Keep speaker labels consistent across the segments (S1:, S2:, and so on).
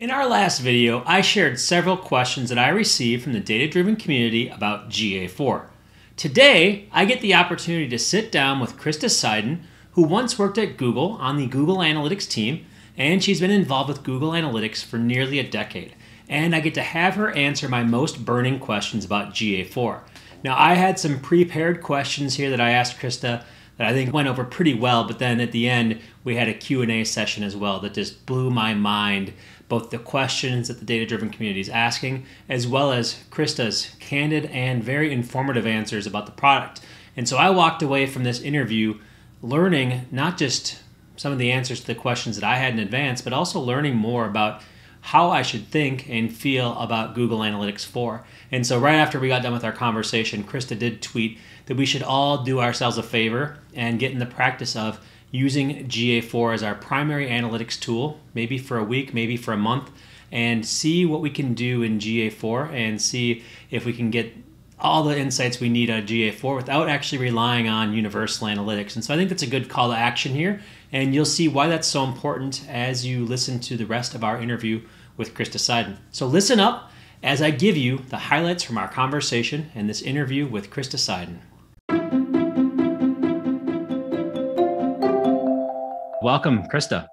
S1: In our last video, I shared several questions that I received from the data-driven community about GA4. Today, I get the opportunity to sit down with Krista Seiden, who once worked at Google on the Google Analytics team, and she's been involved with Google Analytics for nearly a decade. And I get to have her answer my most burning questions about GA4. Now, I had some prepared questions here that I asked Krista that I think went over pretty well, but then at the end, we had a Q&A session as well that just blew my mind, both the questions that the data-driven community is asking, as well as Krista's candid and very informative answers about the product. And so I walked away from this interview learning not just some of the answers to the questions that I had in advance, but also learning more about how I should think and feel about Google Analytics 4. And so right after we got done with our conversation, Krista did tweet that we should all do ourselves a favor and get in the practice of using GA4 as our primary analytics tool, maybe for a week, maybe for a month, and see what we can do in GA4 and see if we can get all the insights we need out of GA4 without actually relying on universal analytics. And so I think that's a good call to action here, and you'll see why that's so important as you listen to the rest of our interview with Krista Seiden. So listen up as I give you the highlights from our conversation and this interview with Krista Seiden. Welcome, Krista.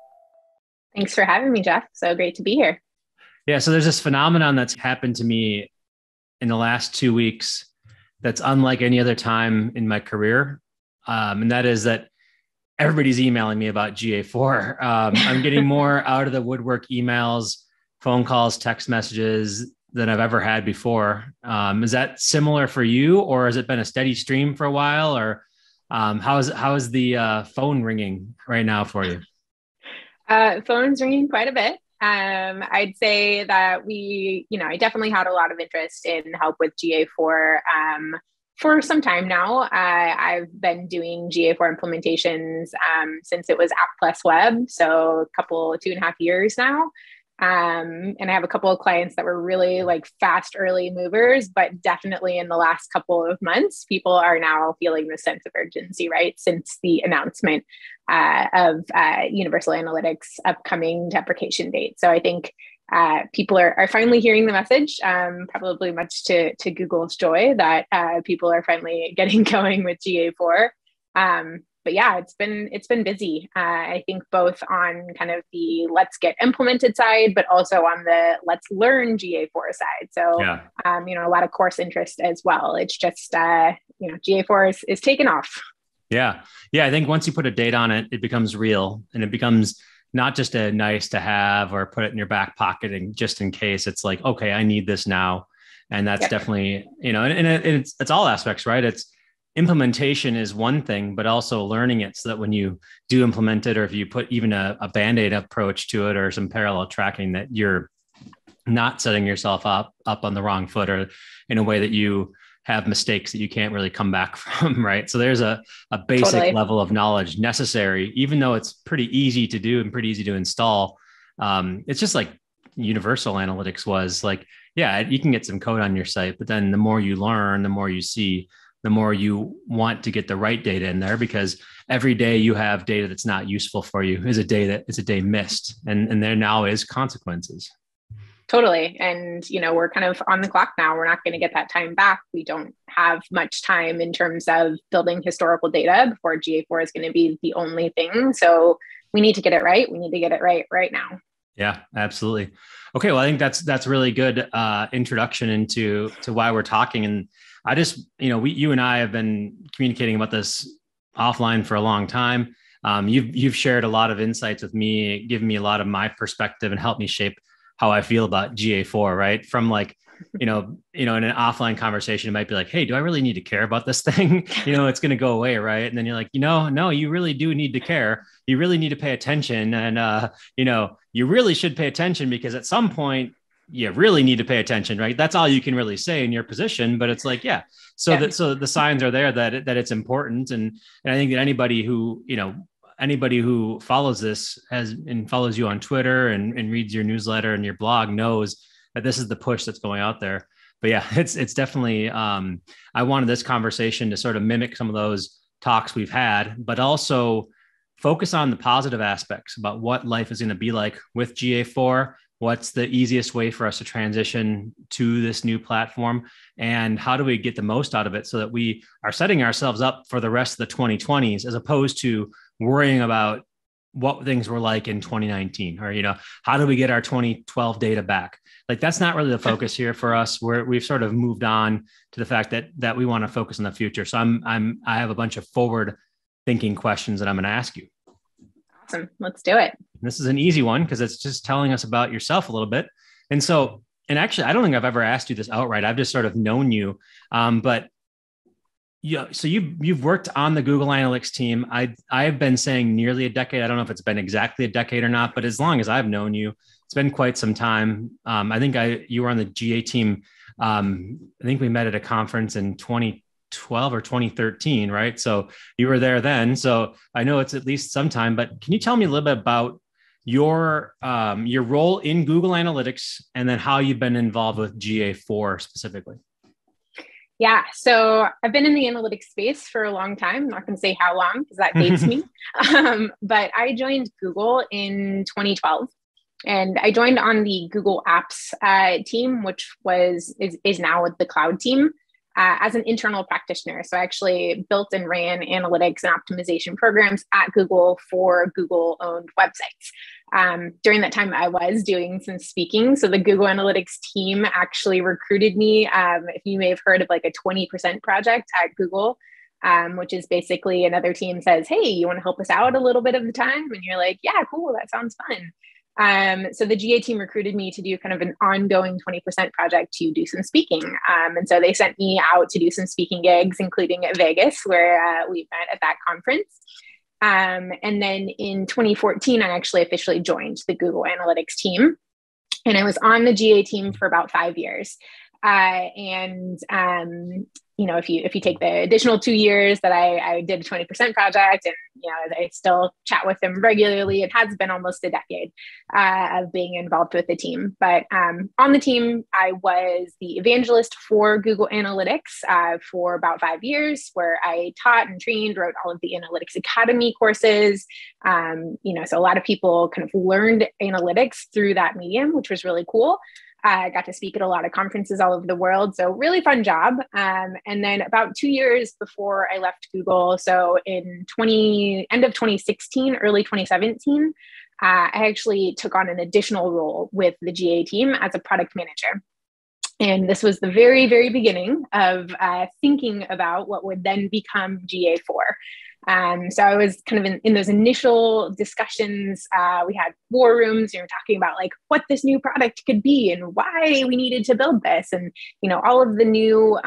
S2: Thanks for having me, Jeff. So great to be here.
S1: Yeah, so there's this phenomenon that's happened to me in the last 2 weeks that's unlike any other time in my career. And that is that everybody's emailing me about GA4. I'm getting more out of the woodwork emails, phone calls, text messages than I've ever had before. Is that similar for you, or has it been a steady stream for a while, or how is the phone ringing right now for you?
S2: Phone's ringing quite a bit. I'd say that I definitely had a lot of interest in help with GA4 for some time now. I've been doing GA4 implementations since it was App Plus Web, so 2.5 years now. And I have a couple of clients that were really fast early movers, but definitely in the last couple of months, people are now feeling this sense of urgency, right? Since the announcement of Universal Analytics upcoming deprecation date. So I think people are finally hearing the message, probably much to Google's joy that people are finally getting going with GA4. But yeah, it's been busy. I think both on kind of the let's get implemented side, but also on the let's learn GA4 side. So,
S1: Yeah.
S2: A lot of course interest as well. It's just, GA4 is taking off.
S1: Yeah. Yeah. I think once you put a date on it, it becomes real, and it becomes not just a nice to have or put it in your back pocket and just in case. It's like, okay, I need this now. And that's definitely, and it's all aspects, right? It's implementation is one thing, but also learning it so that when you do implement it, or if you put even a Band-Aid approach to it or some parallel tracking, that you're not setting yourself up on the wrong foot, or in a way that you have mistakes that you can't really come back from, right? So there's a basic level of knowledge necessary, even though it's pretty easy to do and pretty easy to install. It's just like universal analytics was like, yeah, you can get some code on your site, but then the more you learn, the more you see, the more you want to get the right data in there, because every day you have data that's not useful for you is a day missed. And there now is consequences.
S2: Totally. And, we're kind of on the clock now. We're not going to get that time back. We don't have much time in terms of building historical data before GA4 is going to be the only thing. So we need to get it right. We need to get it right now.
S1: Yeah, absolutely. Okay. Well, I think that's really good introduction into why we're talking. And I just, you and I have been communicating about this offline for a long time. You've shared a lot of insights with me, given me a lot of my perspective, and helped me shape how I feel about GA4, right? From in an offline conversation, it might be like, hey, do I really need to care about this thing? It's going to go away, right? And then you're like, no, you really do need to care. You really need to pay attention. And, you really should pay attention, because at some point, you really need to pay attention, right? That's all you can really say in your position, but it's like, yeah. So the signs are there that it's important. And I think that anybody who follows this and follows you on Twitter and reads your newsletter and your blog knows that this is the push that's going out there. But yeah, it's definitely, I wanted this conversation to sort of mimic some of those talks we've had, but also focus on the positive aspects about what life is going to be like with GA4, What's the easiest way for us to transition to this new platform? And how do we get the most out of it so that we are setting ourselves up for the rest of the 2020s, as opposed to worrying about what things were like in 2019, or, how do we get our 2012 data back? Like, that's not really the focus here for us. We've sort of moved on to the fact that we want to focus on the future. So I have a bunch of forward thinking questions that I'm going to ask you.
S2: Awesome. Let's do it.
S1: This is an easy one because it's just telling us about yourself a little bit. And actually, I don't think I've ever asked you this outright. I've just sort of known you. But yeah, so you've worked on the Google Analytics team. I've been saying nearly a decade. I don't know if it's been exactly a decade or not, but as long as I've known you, it's been quite some time. I think you were on the GA team. I think we met at a conference in 2012 or 2013, right? So you were there then. So I know it's at least some time, but can you tell me a little bit about your role in Google Analytics, and then how you've been involved with GA4 specifically?
S2: Yeah, so I've been in the analytics space for a long time. I'm not going to say how long because that dates me. But I joined Google in 2012, and I joined on the Google Apps team, which is now with the cloud team, as an internal practitioner. So I actually built and ran analytics and optimization programs at Google for Google-owned websites. During that time, I was doing some speaking. So the Google Analytics team actually recruited me. If you may have heard of like a 20% project at Google, which is basically another team says, hey, you want to help us out a little bit of the time? And you're like, yeah, cool, that sounds fun. So the GA team recruited me to do kind of an ongoing 20% project to do some speaking. And so they sent me out to do some speaking gigs, including at Vegas, where we met at that conference. And then in 2014, I actually officially joined the Google Analytics team. And I was on the GA team for about 5 years. If you take the additional 2 years that I did a 20% project, and I still chat with them regularly. It has been almost a decade of being involved with the team. But on the team, I was the evangelist for Google Analytics for about 5 years, where I taught and trained, wrote all of the Analytics Academy courses. So a lot of people kind of learned analytics through that medium, which was really cool. I got to speak at a lot of conferences all over the world. So really fun job. And then about 2 years before I left Google, so in end of 2016, early 2017, I actually took on an additional role with the GA team as a product manager. And this was the very, very beginning of thinking about what would then become GA4. So I was kind of in those initial discussions. We had war rooms, talking about like what this new product could be and why we needed to build this, and all of the new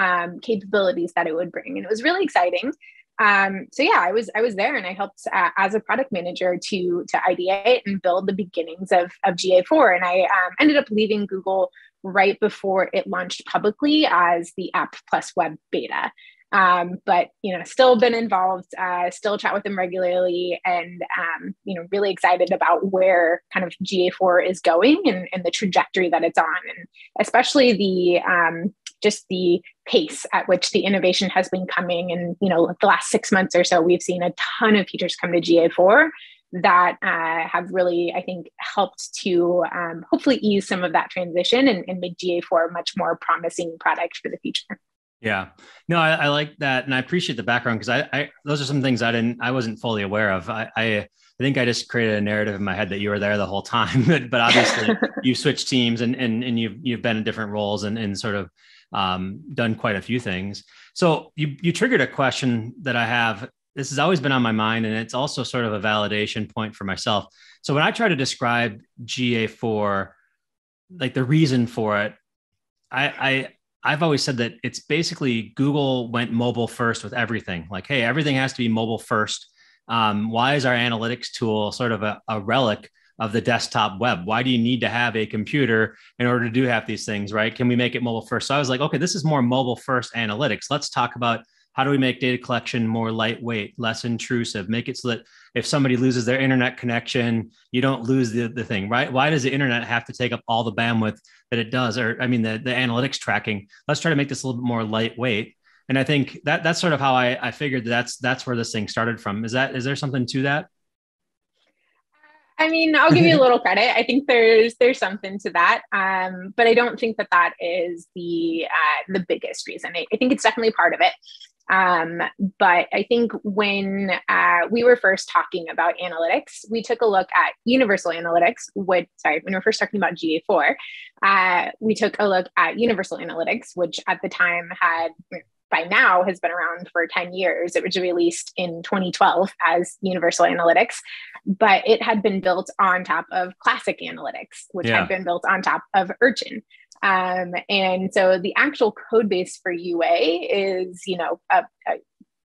S2: capabilities that it would bring. And it was really exciting. So yeah, I was there, and I helped as a product manager to ideate and build the beginnings of GA4. And I ended up leaving Google right before it launched publicly as the App Plus Web beta. But still been involved, still chat with them regularly, and really excited about where kind of GA4 is going and the trajectory that it's on, and especially just the pace at which the innovation has been coming. And the last 6 months or so, we've seen a ton of features come to GA4 that have really, I think, helped to hopefully ease some of that transition and make GA4 a much more promising product for the future.
S1: Yeah, no, I like that. And I appreciate the background, because I those are some things I wasn't fully aware of. I think I just created a narrative in my head that you were there the whole time, but obviously you switched teams and you've been in different roles and sort of done quite a few things. So you triggered a question that I have. This has always been on my mind, and it's also sort of a validation point for myself. So when I try to describe GA4, like the reason for it, I've always said that it's basically Google went mobile first with everything. Like, hey, everything has to be mobile first. Why is our analytics tool sort of a relic of the desktop web? Why do you need to have a computer in order to do half these things, right? Can we make it mobile first? So I was like, okay, this is more mobile first analytics. Let's talk about how do we make data collection more lightweight, less intrusive, make it so that if somebody loses their internet connection, you don't lose the thing, right? Why does the internet have to take up all the bandwidth that it does? Or I mean, the analytics tracking. Let's try to make this a little bit more lightweight. And I think that's sort of how I figured that's where this thing started from. Is there something to that?
S2: I mean, I'll give you a little credit. I think there's something to that, but I don't think that is the biggest reason. I think it's definitely part of it. But I think when we were first talking about analytics, we took a look at universal analytics. When we were first talking about GA4, we took a look at universal analytics, which at the time by now has been around for 10 years. It was released in 2012 as universal analytics, but it had been built on top of classic analytics, which had been built on top of Urchin. And so the actual code base for UA is,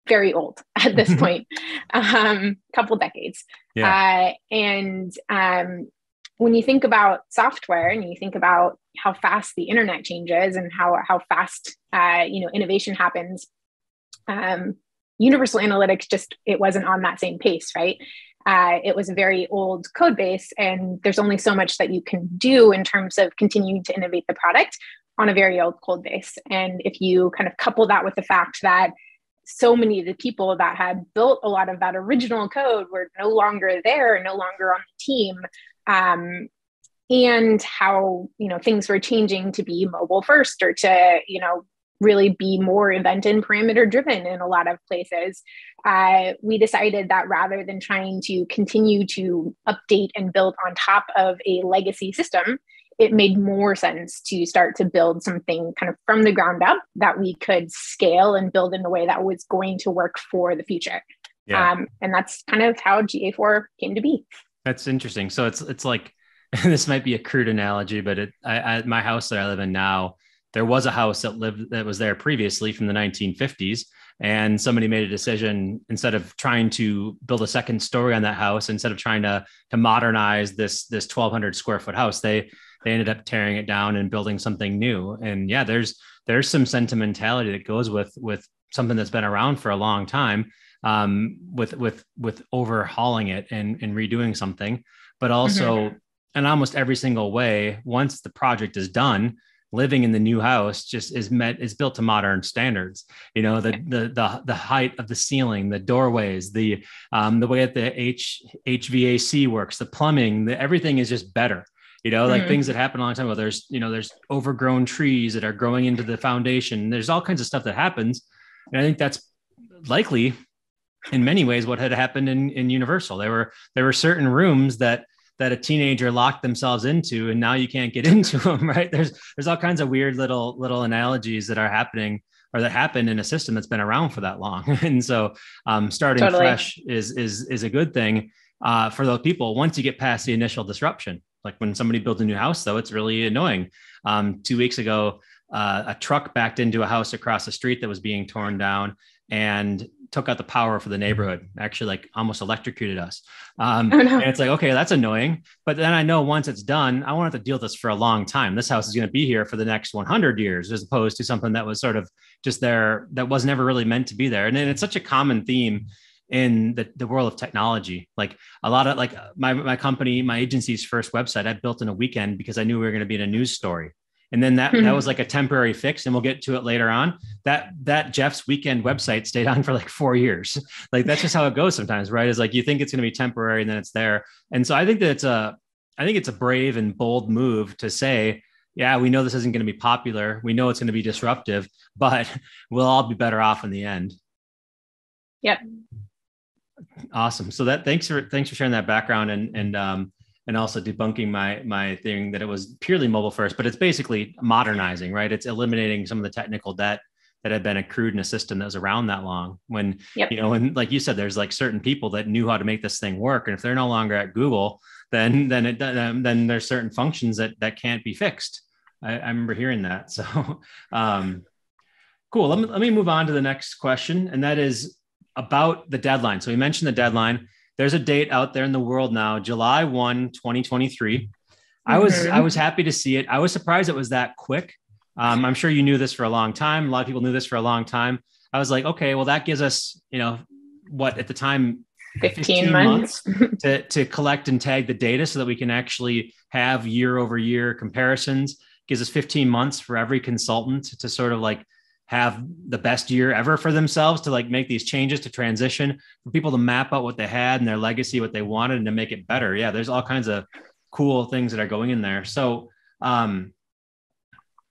S2: very old at this point, couple decades. When you think about software and you think about how fast the internet changes and how fast, innovation happens, universal analytics it wasn't on that same pace, right? It was a very old code base, and there's only so much that you can do in terms of continuing to innovate the product on a very old code base. And if you kind of couple that with the fact that so many of the people that had built a lot of that original code were no longer there, no longer on the team, and how, things were changing to be mobile first or to, really be more event and parameter driven in a lot of places, we decided that rather than trying to continue to update and build on top of a legacy system, it made more sense to start to build something kind of from the ground up that we could scale and build in a way that was going to work for the future. And that's kind of how GA4 came to be.
S1: That's interesting. So it's like, this might be a crude analogy, but my house that I live in now, there was a house that was there previously from the 1950s. And somebody made a decision, instead of trying to build a second story on that house, instead of trying to modernize this 1,200 square foot house, they ended up tearing it down and building something new. And there's some sentimentality that goes with something that's been around for a long time, with overhauling it and redoing something, but also in almost every single way, once the project is done, living in the new house just is built to modern standards. The height of the ceiling, the doorways, the way that the HVAC works, the plumbing, everything is just better. Like things that happened a long time ago. There's overgrown trees that are growing into the foundation. There's all kinds of stuff that happens. And I think that's likely in many ways what had happened in Universal. There were certain rooms that a teenager locked themselves into, and now you can't get into them, right? There's all kinds of weird little analogies that are happening or that happen in a system that's been around for that long. And so starting fresh is a good thing for those people once you get past the initial disruption. Like when somebody builds a new house, though, it's really annoying. 2 weeks ago, a truck backed into a house across the street that was being torn down and took out the power for the neighborhood, actually almost electrocuted us. And it's like, okay, that's annoying. But then I know once it's done, I won't have to deal with this for a long time. This house is going to be here for the next 100 years, as opposed to something that was sort of just there, that was never really meant to be there. And then it's such a common theme in the world of technology. Like a lot of my company, my agency's first website, I built in a weekend because I knew we were going to be in a news story. And then that was like a temporary fix, and we'll get to it later on. That Jeff's weekend website stayed on for 4 years. That's just how it goes sometimes, right? It's like you think it's going to be temporary, and then it's there. And so I think that it's a brave and bold move to say, yeah, we know this isn't going to be popular. We know it's going to be disruptive, but we'll all be better off in the end.
S2: Yep.
S1: Awesome. So thanks for sharing that background and also debunking my thing that it was purely mobile first, but it's basically modernizing, right? It's eliminating some of the technical debt that had been accrued in a system that was around that long. When, when, like you said, there's certain people that knew how to make this thing work. And if they're no longer at Google, then there's certain functions that can't be fixed. I remember hearing that. So cool. Let me move on to the next question. And that is about the deadline. So we mentioned the deadline. There's a date out there in the world now, July 1, 2023. I was happy to see it. I was surprised it was that quick. I'm sure you knew this for a long time. A lot of people knew this for a long time. I was like, okay, well, that gives us, what at the time,
S2: 15 months
S1: to collect and tag the data so that we can actually have year over year comparisons. Gives us 15 months for every consultant to sort of have the best year ever for themselves to like make these changes to transition, for people to map out what they had and their legacy, what they wanted, and to make it better. Yeah, there's all kinds of cool things that are going in there. So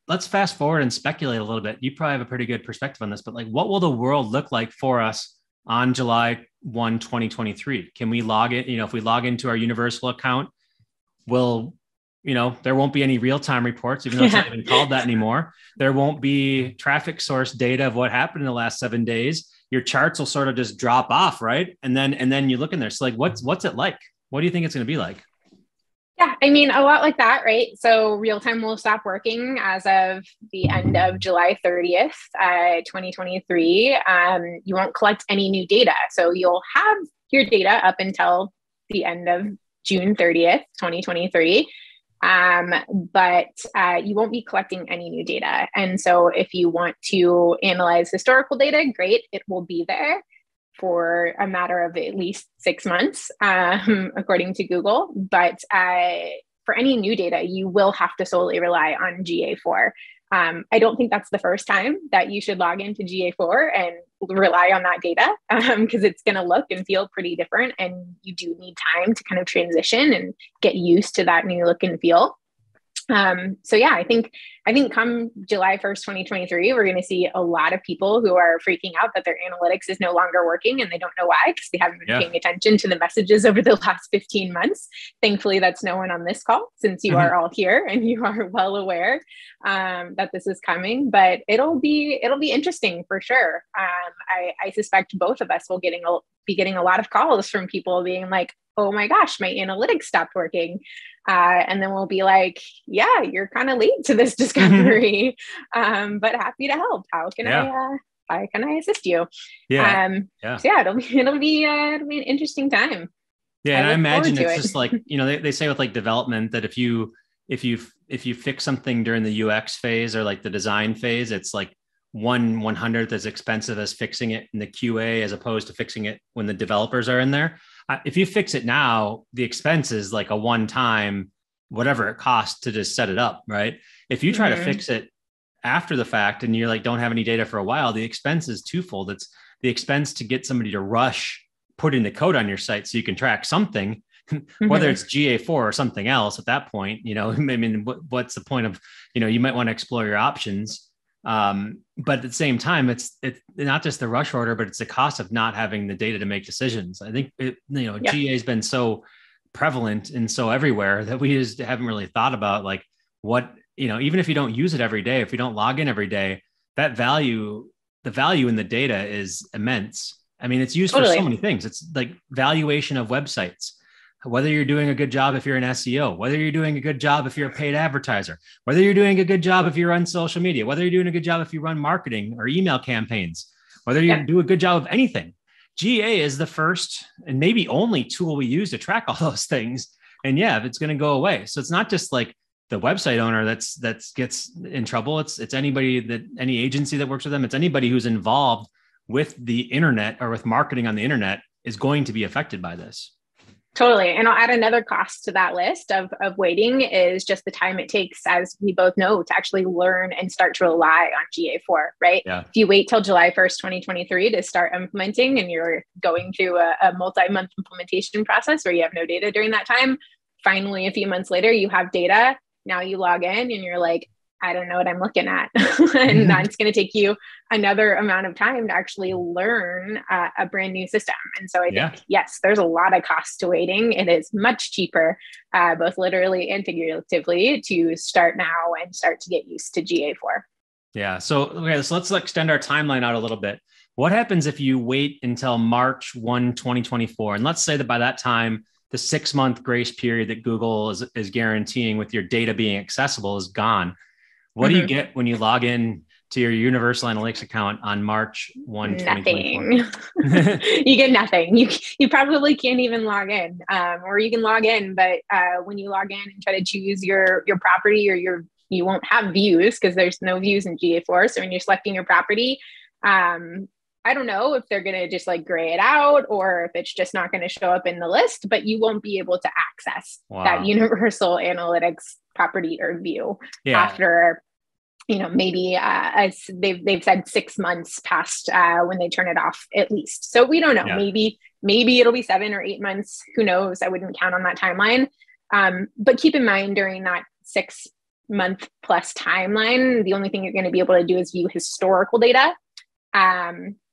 S1: let's fast forward and speculate a little bit. You probably have a pretty good perspective on this, but like, what will the world look like for us on July 1, 2023? Can we log in? If we log into our Universal account, there won't be any real-time reports, even though it's not even called that anymore. There won't be traffic source data of what happened in the last 7 days. Your charts will sort of just drop off, right? And then you look in there. So like, what's it like? What do you think it's going to be like?
S2: Yeah, I mean, a lot like that, right? So real time will stop working as of the end of July 30th, 2023. You won't collect any new data. So you'll have your data up until the end of June 30th, 2023. But you won't be collecting any new data. And so if you want to analyze historical data, great, it will be there for a matter of at least 6 months, according to Google. But for any new data, you will have to solely rely on GA4. I don't think that's the first time that you should log into GA4 and rely on that data, because it's going to look and feel pretty different. And you do need time to kind of transition and get used to that new look and feel. So yeah, I think come July 1st, 2023, we're going to see a lot of people who are freaking out that their analytics is no longer working, and they don't know why, because they haven't been paying attention to the messages over the last 15 months. Thankfully, that's no one on this call, since you are all here and you are well aware that this is coming. But it'll be interesting for sure. I suspect both of us will be getting a lot of calls from people being like, "Oh my gosh, my analytics stopped working." And then we'll be like, "Yeah, you're kind of late to this discovery, but happy to help. How can I assist you?" So yeah, it'll be an interesting time.
S1: Yeah, and I imagine it's just like, they say with like development that if you fix something during the UX phase or like the design phase, it's like 1/100th as expensive as fixing it in the QA, as opposed to fixing it when the developers are in there. If you fix it now, the expense is like a one-time, whatever it costs to just set it up, right? If you try to fix it after the fact and you're like, don't have any data for a while, the expense is twofold. It's the expense to get somebody to rush putting the code on your site so you can track something, whether it's GA4 or something else at that point. I mean, what's the point of, you might want to explore your options. But at the same time, it's not just the rush order, but it's the cost of not having the data to make decisions. I think GA has been so prevalent and so everywhere that we just haven't really thought about like what, even if you don't use it every day, if you don't log in every day, the value in the data is immense. I mean, it's used for so many things. It's like valuation of websites, whether you're doing a good job if you're an SEO, whether you're doing a good job if you're a paid advertiser, whether you're doing a good job if you run social media, whether you're doing a good job if you run marketing or email campaigns, whether you do a good job of anything. GA is the first and maybe only tool we use to track all those things. And yeah, it's going to go away. So it's not just like the website owner that gets in trouble. It's any agency that works with them. It's anybody who's involved with the internet or with marketing on the internet is going to be affected by this.
S2: Totally. And I'll add another cost to that list of waiting is just the time it takes, as we both know, to actually learn and start to rely on GA4, right?
S1: Yeah.
S2: If you wait till July 1st, 2023 to start implementing and you're going through a multi-month implementation process where you have no data during that time, finally, a few months later, you have data. Now you log in and you're like, I don't know what I'm looking at. And that's going to take you another amount of time to actually learn a brand new system. And so I think, yes, there's a lot of cost to waiting. It is much cheaper, both literally and figuratively, to start now and start to get used to GA4.
S1: Yeah. So let's extend our timeline out a little bit. What happens if you wait until March 1, 2024? And let's say that by that time, the 6-month grace period that Google is guaranteeing with your data being accessible is gone. What do you get when you log in to your Universal Analytics account on March 1, 2024?
S2: You get nothing. You probably can't even log in, or you can log in, but when you log in and try to choose your property, or you won't have views because there's no views in GA4. So when you're selecting your property, I don't know if they're going to just like gray it out or if it's just not going to show up in the list, but you won't be able to access that Universal Analytics property or view after maybe as they've said 6 months past when they turn it off at least. So we don't know. Yeah. Maybe it'll be 7 or 8 months. Who knows? I wouldn't count on that timeline. But keep in mind, during that 6-month plus timeline, the only thing you're going to be able to do is view historical data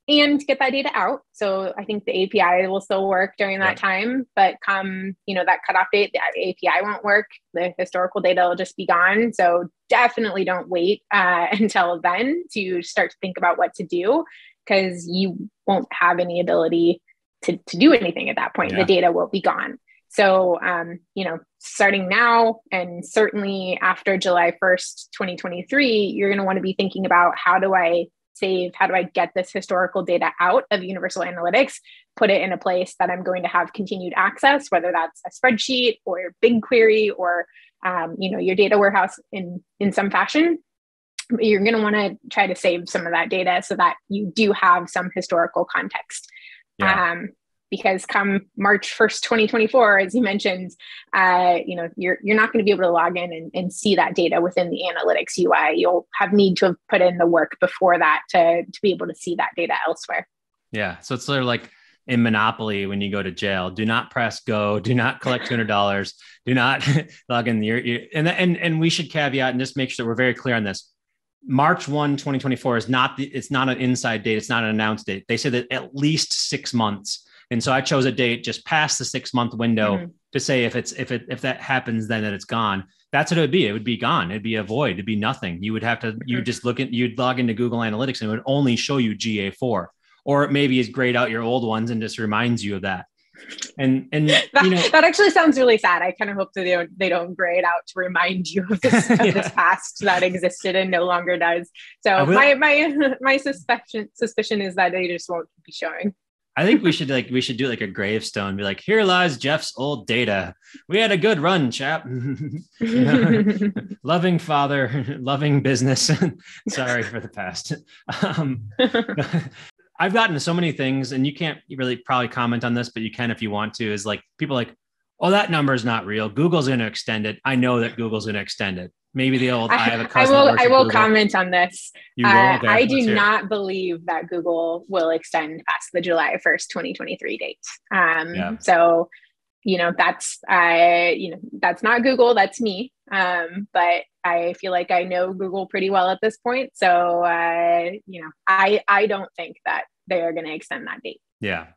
S2: and get that data out. So I think the API will still work during that time, but come, that cutoff date, the API won't work. The historical data will just be gone. So definitely don't wait until then to start to think about what to do, because you won't have any ability to do anything at that point. Yeah. The data will be gone. So, starting now and certainly after July 1st, 2023, you're going to want to be thinking about, how do I get this historical data out of Universal Analytics, put it in a place that I'm going to have continued access, whether that's a spreadsheet or BigQuery or, your data warehouse in some fashion. You're going to want to try to save some of that data so that you do have some historical context. Yeah. Because come March 1st, 2024, as you mentioned, you're not going to be able to log in and see that data within the analytics UI. You'll need to have put in the work before that to be able to see that data elsewhere.
S1: Yeah. So it's sort of like in Monopoly, when you go to jail, do not press go, do not collect $200, do not log in and we should caveat and just make sure we're very clear on this. March 1, 2024 is it's not an inside date. It's not an announced date. They said that at least 6 months. And so I chose a date just past the 6-month window to say if that happens, then that it's gone. That's what it would be. It would be gone. It'd be a void. It'd be nothing. You would have to, you'd log into Google Analytics and it would only show you GA4, or it maybe is grayed out your old ones and just reminds you of that. And
S2: that actually sounds really sad. I kind of hope that they don't gray it out to remind you of this, this past that existed and no longer does. So my suspicion is that they just won't be showing.
S1: I think we should do like a gravestone, be like, here lies Jeff's old data. We had a good run, chap. Loving father, loving business. Sorry for the past. I've gotten so many things, and you can't really probably comment on this, but you can if you want to, is like people like, oh, that number is not real. Google's going to extend it. I know that Google's going to extend it. Maybe the old, I have a cousin.
S2: I will comment on this. You will? Okay, I do not believe that Google will extend past the July 1st, 2023 date. So, that's not Google, that's me. But I feel like I know Google pretty well at this point. So, I don't think that they are going to extend that date.
S1: Yeah.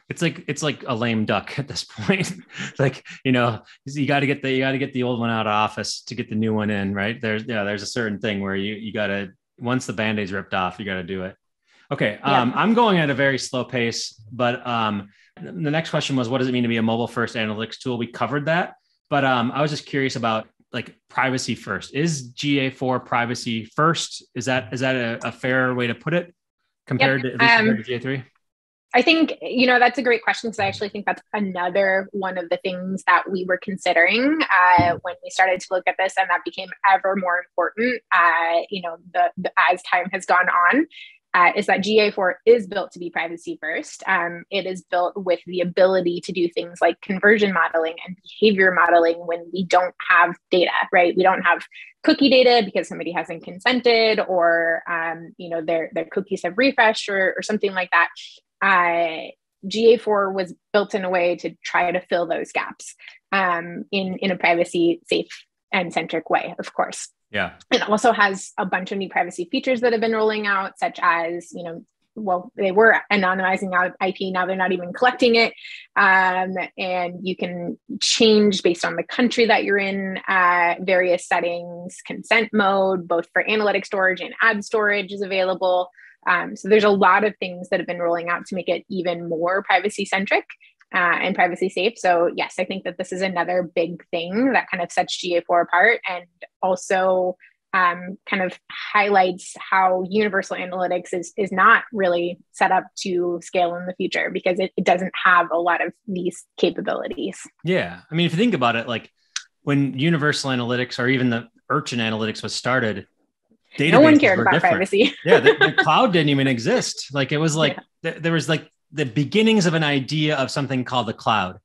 S1: It's like a lame duck at this point. Like, you got to get the old one out of office to get the new one in, right? There's a certain thing where you got to, once the Band-Aid's ripped off, you got to do it. Okay. I'm going at a very slow pace, but the next question was, what does it mean to be a mobile first analytics tool? We covered that, but I was just curious about like privacy first. Is GA4 privacy first? Is that a fair way to put it compared to GA3?
S2: I think, that's a great question, because I actually think that's another one of the things that we were considering when we started to look at this, and that became ever more important, as time has gone on, is that GA4 is built to be privacy first. It is built with the ability to do things like conversion modeling and behavior modeling when we don't have data, right? We don't have cookie data because somebody hasn't consented, or, their cookies have refreshed or something like that. GA4 was built in a way to try to fill those gaps in a privacy safe and centric way, of course.
S1: Yeah.
S2: It also has a bunch of new privacy features that have been rolling out, such as, they were anonymizing out IP. Now they're not even collecting it. And you can change based on the country that you're in, various settings, consent mode, both for analytic storage and ad storage is available. So there's a lot of things that have been rolling out to make it even more privacy centric and privacy safe. So yes, I think that this is another big thing that kind of sets GA4 apart, and also kind of highlights how Universal Analytics is not really set up to scale in the future, because it doesn't have a lot of these capabilities.
S1: Yeah. I mean, if you think about it, like when Universal Analytics or even the Urchin Analytics was started,
S2: no one cared about privacy.
S1: Yeah, the cloud didn't even exist. Like it was like there was like the beginnings of an idea of something called the cloud,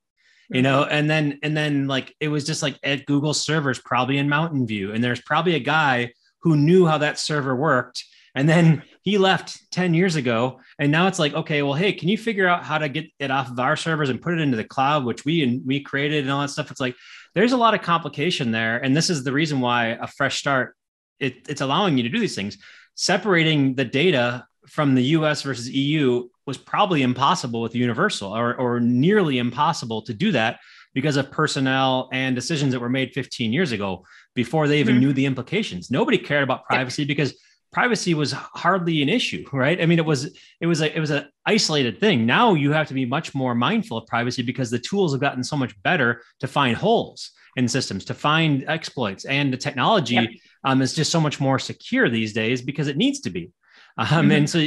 S1: and then like it was just like at Google servers, probably in Mountain View, and there's probably a guy who knew how that server worked. And then he left 10 years ago. And now it's like, okay, well, hey, can you figure out how to get it off of our servers and put it into the cloud, which we created and all that stuff? It's like, there's a lot of complication there. And this is the reason why a fresh start, it's allowing you to do these things. Separating the data from the US versus EU was probably impossible with Universal, or nearly impossible to do that because of personnel and decisions that were made 15 years ago before they even knew the implications. Nobody cared about privacy because privacy was hardly an issue, right? I mean, it was an isolated thing. Now you have to be much more mindful of privacy because the tools have gotten so much better to find holes in systems, to find exploits, and the technology is just so much more secure these days because it needs to be. And so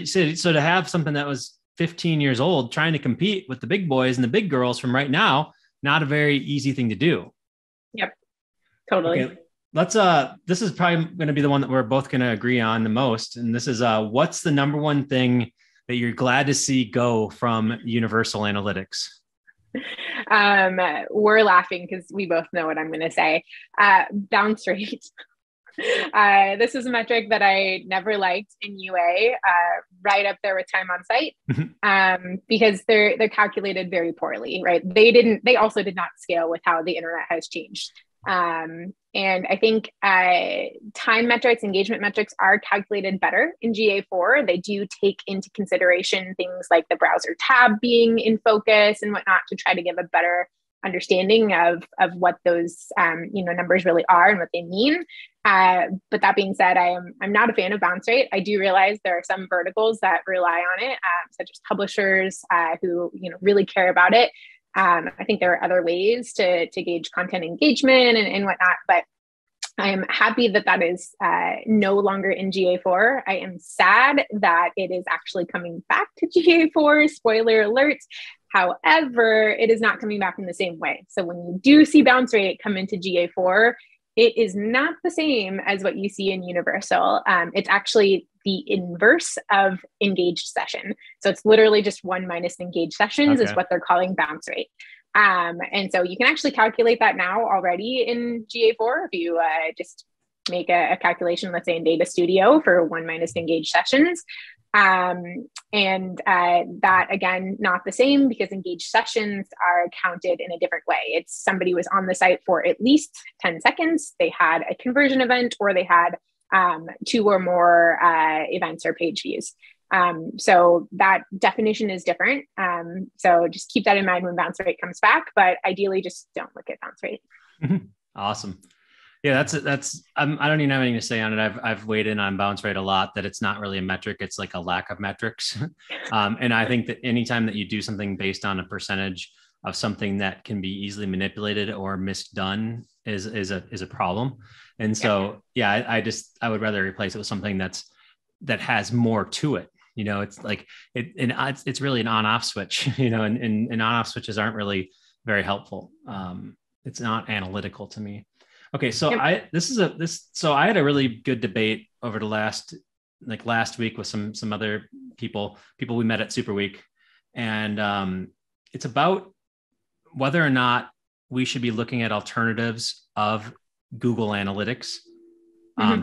S1: to have something that was 15 years old trying to compete with the big boys and the big girls from right now, not a very easy thing to do.
S2: Yep, totally.
S1: Okay. This is probably going to be the one that we're both going to agree on the most. And this is, what's the number one thing that you're glad to see go from Universal Analytics?
S2: We're laughing because we both know what I'm going to say. Bounce rate. This is a metric that I never liked in UA, right up there with time on site, because they're calculated very poorly, right? They also did not scale with how the internet has changed. And I think time metrics, engagement metrics are calculated better in GA4. They do take into consideration things like the browser tab being in focus and whatnot to try to give a better understanding of what those numbers really are and what they mean. But that being said, I'm not a fan of bounce rate. I do realize there are some verticals that rely on it, such as publishers who really care about it. I think there are other ways to gauge content engagement and whatnot, but I am happy that is no longer in GA4. I am sad that it is actually coming back to GA4, spoiler alert. However, it is not coming back in the same way. So when you do see bounce rate come into GA4, it is not the same as what you see in Universal. It's actually the inverse of engaged session. So it's literally just 1 minus engaged sessions is what they're calling bounce rate. And so you can actually calculate that now already in GA4 if you just make a calculation, let's say in Data Studio for 1 minus engaged sessions. That again, not the same because engaged sessions are counted in a different way. It's somebody was on the site for at least 10 seconds, they had a conversion event, or they had 2 or more events or page views. So that definition is different. So just keep that in mind when bounce rate comes back, but ideally just don't look at bounce rate.
S1: Awesome. Yeah, that's. I don't even have anything to say on it. I've weighed in on bounce rate a lot. That it's not really a metric; it's like a lack of metrics. And I think that anytime that you do something based on a percentage of something that can be easily manipulated or misdone is a problem. And so, I would rather replace it with something that has more to it. It's like it's really an on-off switch. And on-off switches aren't really very helpful. It's not analytical to me. Okay, so I had a really good debate over the last week with some other people we met at Super Week, and it's about whether or not we should be looking at alternatives of Google Analytics,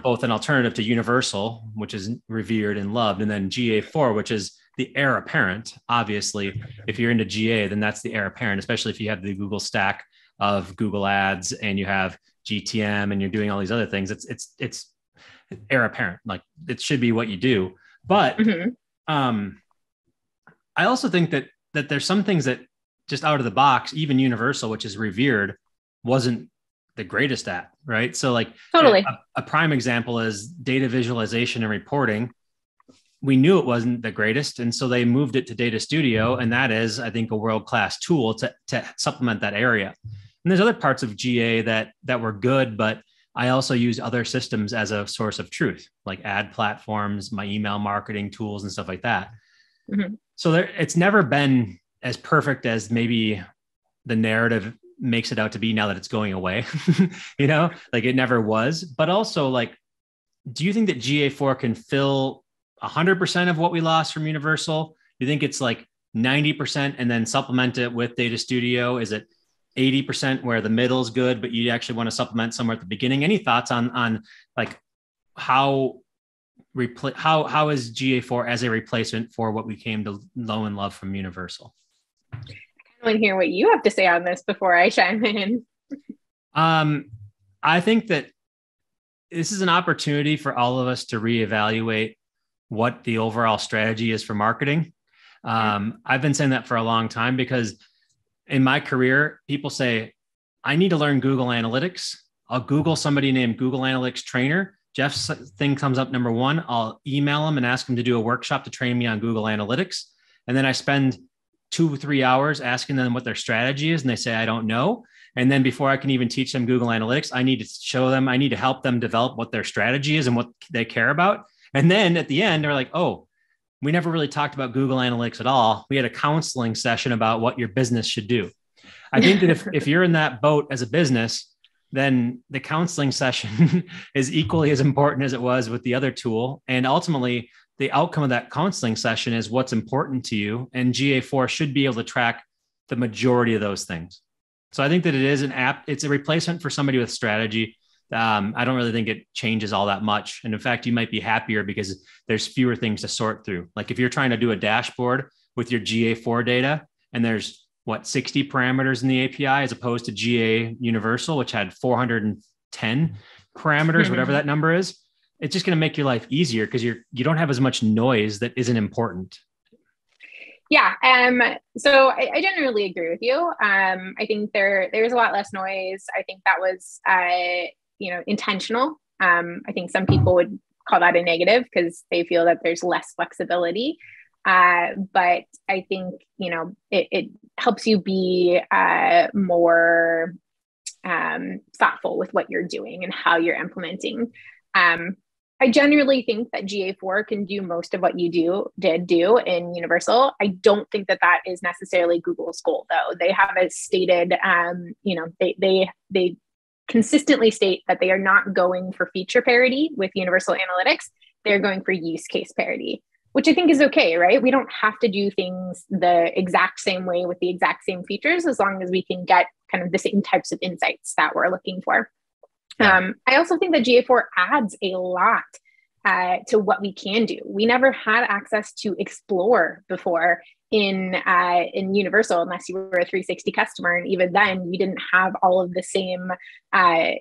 S1: both an alternative to Universal, which is revered and loved, and then GA4, which is the heir apparent. Obviously, if you're into GA, then that's the heir apparent, especially if you have the Google stack of Google Ads and you have GTM and you're doing all these other things. It's heir apparent. Like it should be what you do. But I also think that there's some things that just out of the box, even Universal, which is revered, wasn't the greatest at, right? So like
S2: totally
S1: a prime example is data visualization and reporting. We knew it wasn't the greatest. And so they moved it to Data Studio. And that is, I think, a world-class tool to supplement that area. And there's other parts of GA that were good, but I also use other systems as a source of truth, like ad platforms, my email marketing tools and stuff like that. So it's never been as perfect as maybe the narrative makes it out to be now that it's going away, like it never was. But also, like, do you think that GA4 can fill 100% of what we lost from Universal? Do you think it's like 90% and then supplement it with Data Studio? Is it 80% where the middle is good, but you actually want to supplement somewhere at the beginning? Any thoughts on like how is GA4 as a replacement for what we came to know and love from Universal?
S2: I want to hear what you have to say on this before I chime in.
S1: I think that this is an opportunity for all of us to reevaluate what the overall strategy is for marketing. I've been saying that for a long time because in my career, people say, I need to learn Google Analytics. I'll Google somebody named Google Analytics trainer. Jeff's thing comes up number one. I'll email him and ask him to do a workshop to train me on Google Analytics. And then I spend 2 or 3 hours asking them what their strategy is. And they say, I don't know. And then before I can even teach them Google Analytics, I need to help them develop what their strategy is and what they care about. And then at the end, they're like, oh, we never really talked about Google Analytics at all. We had a counseling session about what your business should do. I think that if you're in that boat as a business, then the counseling session is equally as important as it was with the other tool. And ultimately, the outcome of that counseling session is what's important to you. And GA4 should be able to track the majority of those things. So I think that it is an app. It's a replacement for somebody with strategy. I don't really think it changes all that much. And in fact, you might be happier because there's fewer things to sort through. Like if you're trying to do a dashboard with your GA4 data and there's 60 parameters in the API as opposed to GA Universal, which had 410 parameters, whatever that number is, it's just going to make your life easier because you don't have as much noise that isn't important.
S2: Yeah. So I generally agree with you. I think there's a lot less noise. I think that was, intentional. I think some people would call that a negative because they feel that there's less flexibility. But I think, it helps you be more thoughtful with what you're doing and how you're implementing. I generally think that GA4 can do most of what you did do in Universal. I don't think that is necessarily Google's goal, though. They have a stated, they consistently state that they are not going for feature parity with Universal Analytics. They're going for use case parity, which I think is okay, right? We don't have to do things the exact same way with the exact same features as long as we can get kind of the same types of insights that we're looking for. I also think that GA4 adds a lot to what we can do. We never had access to Explore before in Universal unless you were a 360 customer. And even then, you didn't have all of the same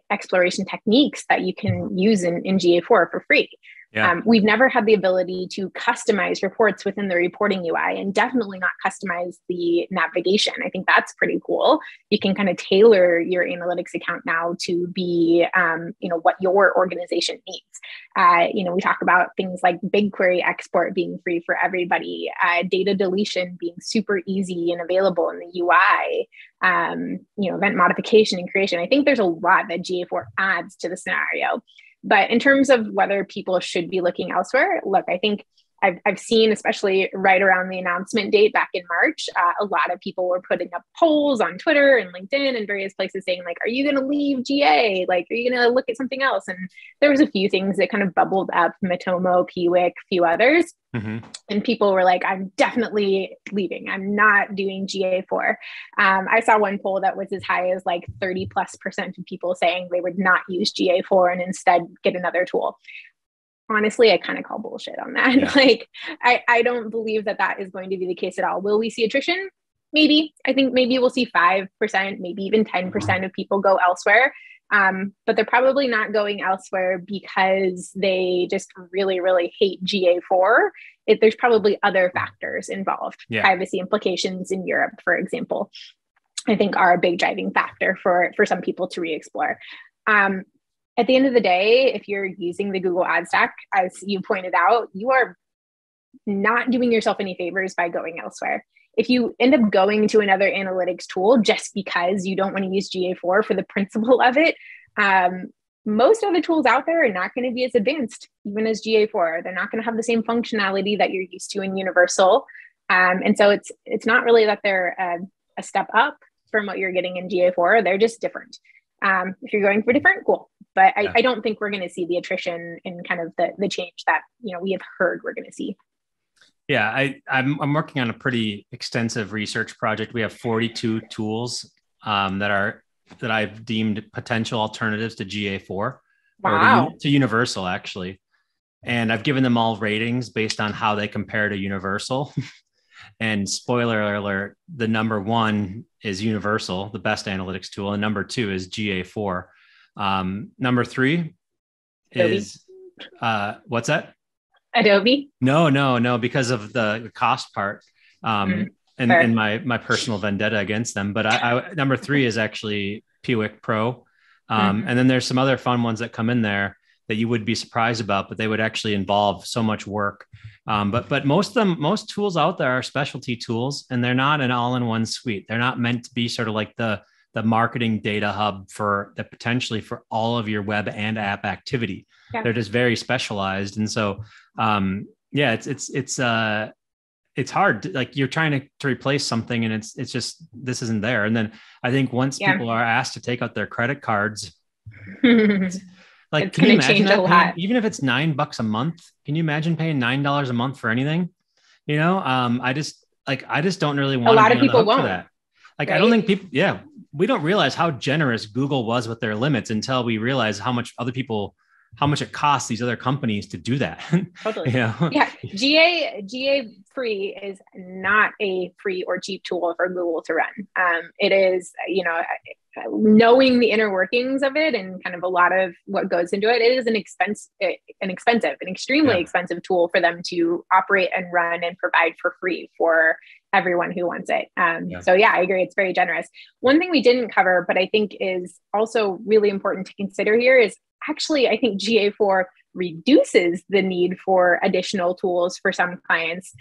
S2: exploration techniques that you can use in GA4 for free. Yeah. We've never had the ability to customize reports within the reporting UI and definitely not customize the navigation. I think that's pretty cool. You can kind of tailor your analytics account now to be, what your organization needs. We talk about things like BigQuery export being free for everybody, data deletion being super easy and available in the UI, event modification and creation. I think there's a lot that GA4 adds to the scenario. But in terms of whether people should be looking elsewhere, look, I think I've seen, especially right around the announcement date back in March, a lot of people were putting up polls on Twitter and LinkedIn and various places saying, like, are you going to leave GA? Like, are you going to look at something else? And there was a few things that kind of bubbled up, Matomo, Piwik, a few others. Mm-hmm. And people were like, I'm definitely leaving. I'm not doing GA4. I saw one poll that was as high as like 30+% of people saying they would not use GA4 and instead get another tool. Honestly, I kind of call bullshit on that. Yeah. Like, I don't believe that is going to be the case at all. Will we see attrition? Maybe. I think maybe we'll see 5%, maybe even 10% of people go elsewhere. But they're probably not going elsewhere because they just really, really hate GA4. There's probably other factors involved. Yeah. Privacy implications in Europe, for example, I think are a big driving factor for some people to re-explore. At the end of the day, if you're using the Google ad stack, as you pointed out, you are not doing yourself any favors by going elsewhere. If you end up going to another analytics tool just because you don't want to use GA4 for the principle of it, most other tools out there are not going to be as advanced, even as GA4. They're not going to have the same functionality that you're used to in Universal. And so it's not really that they're a step up from what you're getting in GA4. They're just different. If you're going for different, cool. But I don't think we're going to see the attrition in kind of the change that, we have heard we're going to see.
S1: Yeah, I'm working on a pretty extensive research project. We have 42 tools that I've deemed potential alternatives to GA4. or
S2: Wow.
S1: to Universal actually. And I've given them all ratings based on how they compare to Universal. And spoiler alert, the number one is Universal, the best analytics tool, and number two is GA4. Number three
S2: Adobe.
S1: is what's that?
S2: Adobe.
S1: No, because of the cost part. And my personal vendetta against them. But I number three is actually Piwik Pro. And then there's some other fun ones that come in there that you would be surprised about, but they would actually involve so much work. But most tools out there are specialty tools, and they're not an all-in-one suite. They're not meant to be sort of like the marketing data hub for the potentially for all of your web and app activity. Yeah. They're just very specialized. And so, it's hard. Like you're trying to replace something and it's just, this isn't there. And then I think once people are asked to take out their credit cards, like,
S2: it's going to change a lot.
S1: Even if it's $9 a month, can you imagine paying $9 a month for anything? You know, I just don't really want
S2: a lot of people won't.
S1: For that. Like, right? I don't think people, we don't realize how generous Google was with their limits until we realize how much it costs these other companies to do that.
S2: Totally. Yeah. GA free is not a free or cheap tool for Google to run. It is, knowing the inner workings of it and kind of a lot of what goes into it, it is an extremely expensive tool for them to operate and run and provide for free for everyone who wants it. So I agree. It's very generous. One thing we didn't cover, but I think is also really important to consider here is actually, I think GA4 reduces the need for additional tools for some clients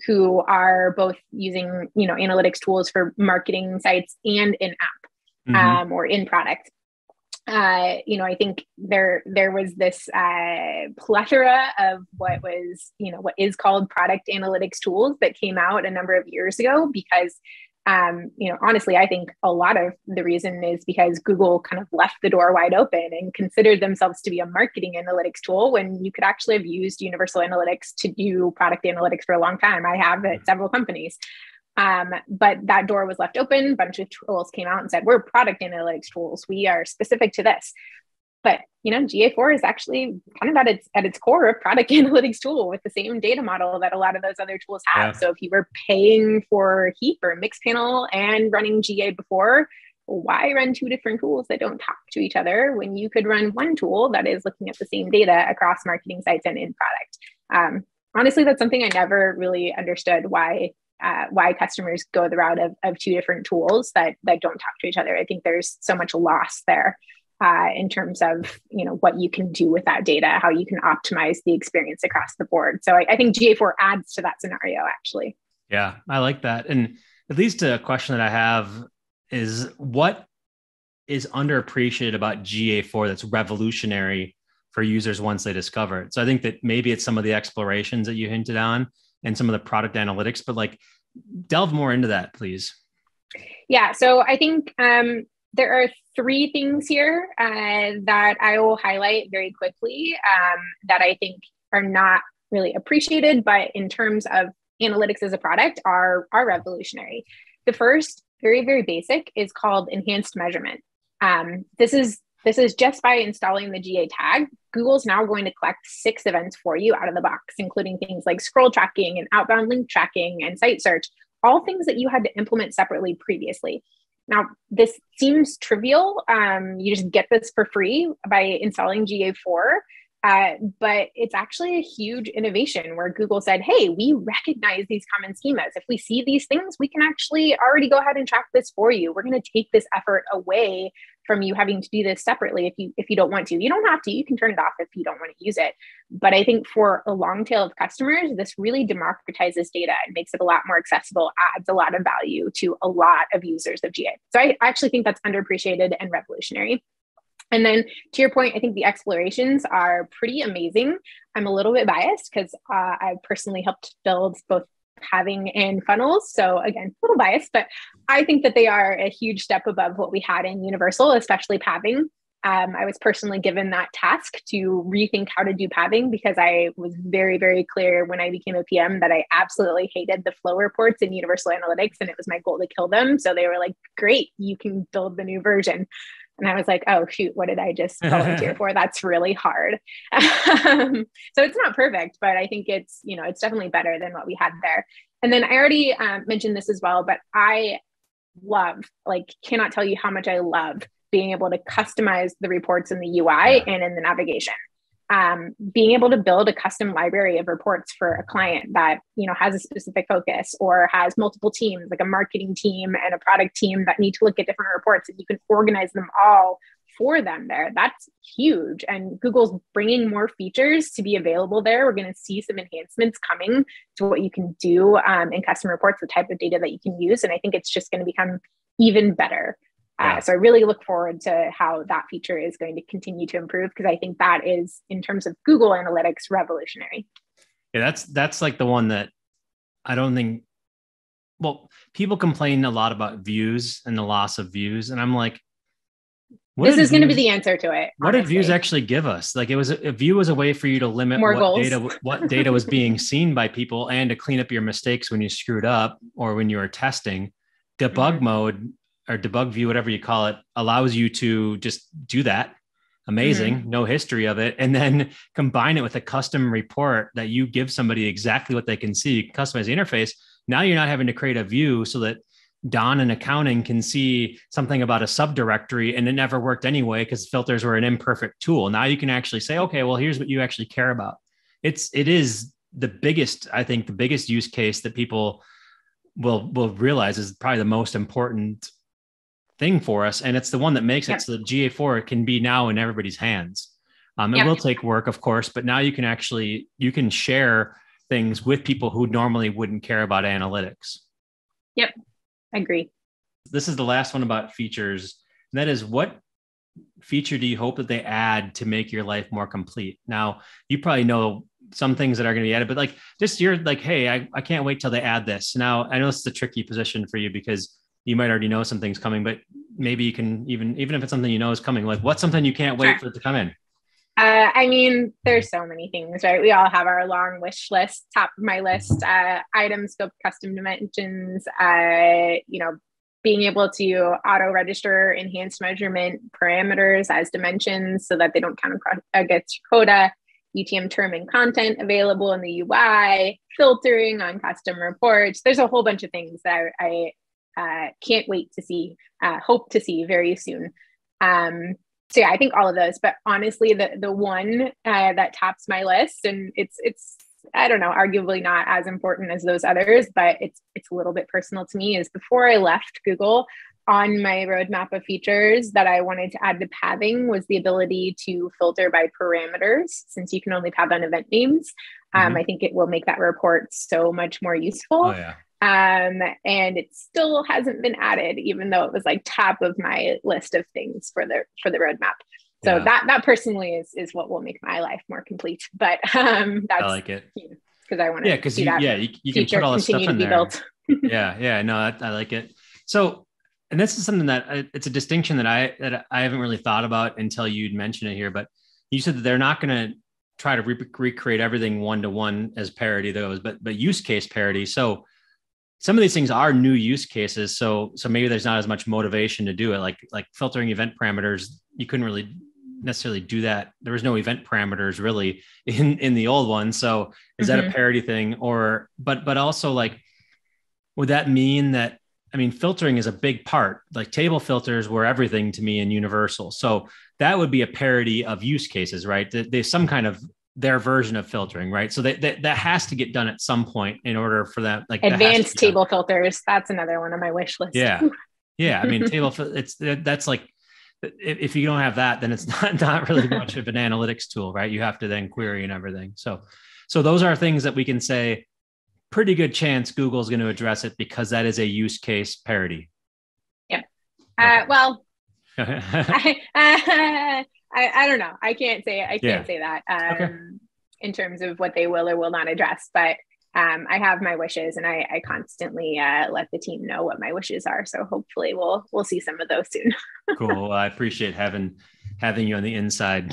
S2: who are both using, analytics tools for marketing sites and in app or in product. I think there was this plethora of what is called product analytics tools that came out a number of years ago because honestly, I think a lot of the reason is because Google kind of left the door wide open and considered themselves to be a marketing analytics tool when you could actually have used Universal Analytics to do product analytics for a long time. I have at several companies. But that door was left open. A bunch of tools came out and said, we're product analytics tools. We are specific to this. But, GA4 is actually kind of at its core a product analytics tool with the same data model that a lot of those other tools have. Yeah. So if you were paying for Heap or Mixpanel and running GA before, why run two different tools that don't talk to each other when you could run one tool that is looking at the same data across marketing sites and in product? Honestly, that's something I never really understood why customers go the route of two different tools that don't talk to each other. I think there's so much loss there in terms of what you can do with that data, how you can optimize the experience across the board. So I think GA4 adds to that scenario, actually.
S1: Yeah, I like that. And at least a question that I have is what is underappreciated about GA4 that's revolutionary for users once they discover it? So I think that maybe it's some of the explorations that you hinted on and some of the product analytics, but delve more into that, please.
S2: Yeah. So I think there are three things here that I will highlight very quickly that I think are not really appreciated, but in terms of analytics as a product are revolutionary. The first, very, very basic, is called enhanced measurement. This is just by installing the GA tag. Google's now going to collect 6 events for you out of the box, including things like scroll tracking and outbound link tracking and site search, all things that you had to implement separately previously. Now, this seems trivial. You just get this for free by installing GA4. But it's actually a huge innovation where Google said, hey, we recognize these common schemas. If we see these things, we can actually already go ahead and track this for you. We're going to take this effort away from you having to do this separately if you don't want to. You don't have to. You can turn it off if you don't want to use it. But I think for a long tail of customers, this really democratizes data and makes it a lot more accessible, adds a lot of value to a lot of users of GA. So I actually think that's underappreciated and revolutionary. And then to your point, I think the explorations are pretty amazing. I'm a little bit biased because I've personally helped build both pathing and funnels. So again, a little biased, but I think that they are a huge step above what we had in Universal, especially pathing. I was personally given that task to rethink how to do pathing because I was very, very clear when I became a PM that I absolutely hated the flow reports in Universal Analytics, and it was my goal to kill them. So they were like, great, you can build the new version. And I was like, oh, shoot, what did I just volunteer for? That's really hard. So it's not perfect, but I think it's, it's definitely better than what we had there. And then I already mentioned this as well, but I cannot tell you how much I love being able to customize the reports in the UI and in the navigation. Being able to build a custom library of reports for a client that, has a specific focus or has multiple teams, like a marketing team and a product team that need to look at different reports, and you can organize them all for them there. That's huge. And Google's bringing more features to be available there. We're going to see some enhancements coming to what you can do in custom reports, the type of data that you can use. And I think it's just going to become even better. So I really look forward to how that feature is going to continue to improve, because I think that is, in terms of Google Analytics, revolutionary.
S1: Yeah, that's like the one that I don't think, well, people complain a lot about views and the loss of views. And I'm like,
S2: this is going to be the answer to it.
S1: What did views actually give us? Like, it was a view was a way for you to limit what data was being seen by people, and to clean up your mistakes when you screwed up or when you were testing. Debug mode, or debug view, whatever you call it, allows you to just do that. Amazing. No history of it. And then combine it with a custom report that you give somebody exactly what they can see. You can customize the interface. Now you're not having to create a view so that Don in accounting can see something about a subdirectory, and it never worked anyway because filters were an imperfect tool. Now you can actually say, okay, well, here's what you actually care about. It is the biggest, I think the biggest use case that people will realize is probably the most important thing for us. And it's the one that makes it so that GA4 can be now in everybody's hands. It will take work, of course, but now you can share things with people who normally wouldn't care about analytics.
S2: Yep. Agree.
S1: This is the last one about features. And that is, what feature do you hope that they add to make your life more complete? Now, you probably know some things that are going to be added, but like, just you're like, hey, I can't wait till they add this. Now, I know it's a tricky position for you because you might already know some things coming, but maybe you can, even if it's something you know is coming, like, what's something you can't wait for it to come in?
S2: I mean, there's so many things, right? We all have our long wish list. Top of my list, item scope, custom dimensions, being able to auto register enhanced measurement parameters as dimensions so that they don't count against your quota, UTM term and content available in the UI, filtering on custom reports. There's a whole bunch of things that I can't wait to see, hope to see very soon. So yeah, I think all of those, but honestly, the one that tops my list, and it's I don't know, arguably not as important as those others, but it's a little bit personal to me, is before I left Google, on my roadmap of features that I wanted to add to pathing was the ability to filter by parameters, since you can only path on event names. I think it will make that report so much more useful.
S1: Oh, yeah.
S2: And it still hasn't been added, even though it was like top of my list of things for the roadmap. So that personally is what will make my life more complete. But that's,
S1: I like it,
S2: because I want to see that.
S1: You can put all this stuff in there.
S2: Built.
S1: No, I like it. So, and this is something that it's a distinction that I haven't really thought about until you'd mentioned it here. But you said that they're not going to try to recreate everything one-to-one as parity, those, but use case parity. So some of these things are new use cases. So maybe there's not as much motivation to do it. Like filtering event parameters, you couldn't really necessarily do that. There was no event parameters really in the old one. So is that a parity thing? Or, but also, like, would that mean that, I mean, filtering is a big part. Like, table filters were everything to me in Universal. So that would be a parity of use cases, right? There's some kind of their version of filtering, right? So that has to get done at some point in order for that, like,
S2: advanced table filters. That's another one on my wish list.
S1: Yeah. I mean, that's like, if you don't have that, then it's not really much of an analytics tool, right? You have to then query and everything. So those are things that we can say, pretty good chance Google's going to address it, because that is a use case parity.
S2: Yeah. Well, I don't know. I can't say that in terms of what they will or will not address, but I have my wishes, and I constantly let the team know what my wishes are. So hopefully we'll see some of those soon.
S1: Cool. Well, I appreciate having you on the inside,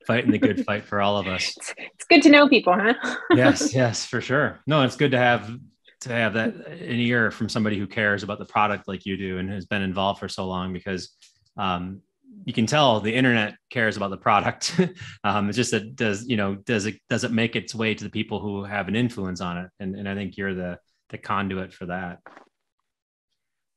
S1: fighting the good fight for all of us.
S2: It's good to know people, huh?
S1: Yes, for sure. No, it's good to have that in ear from somebody who cares about the product like you do and has been involved for so long, because you can tell the internet cares about the product. It's just that does it make its way to the people who have an influence on it? And I think you're the conduit for that.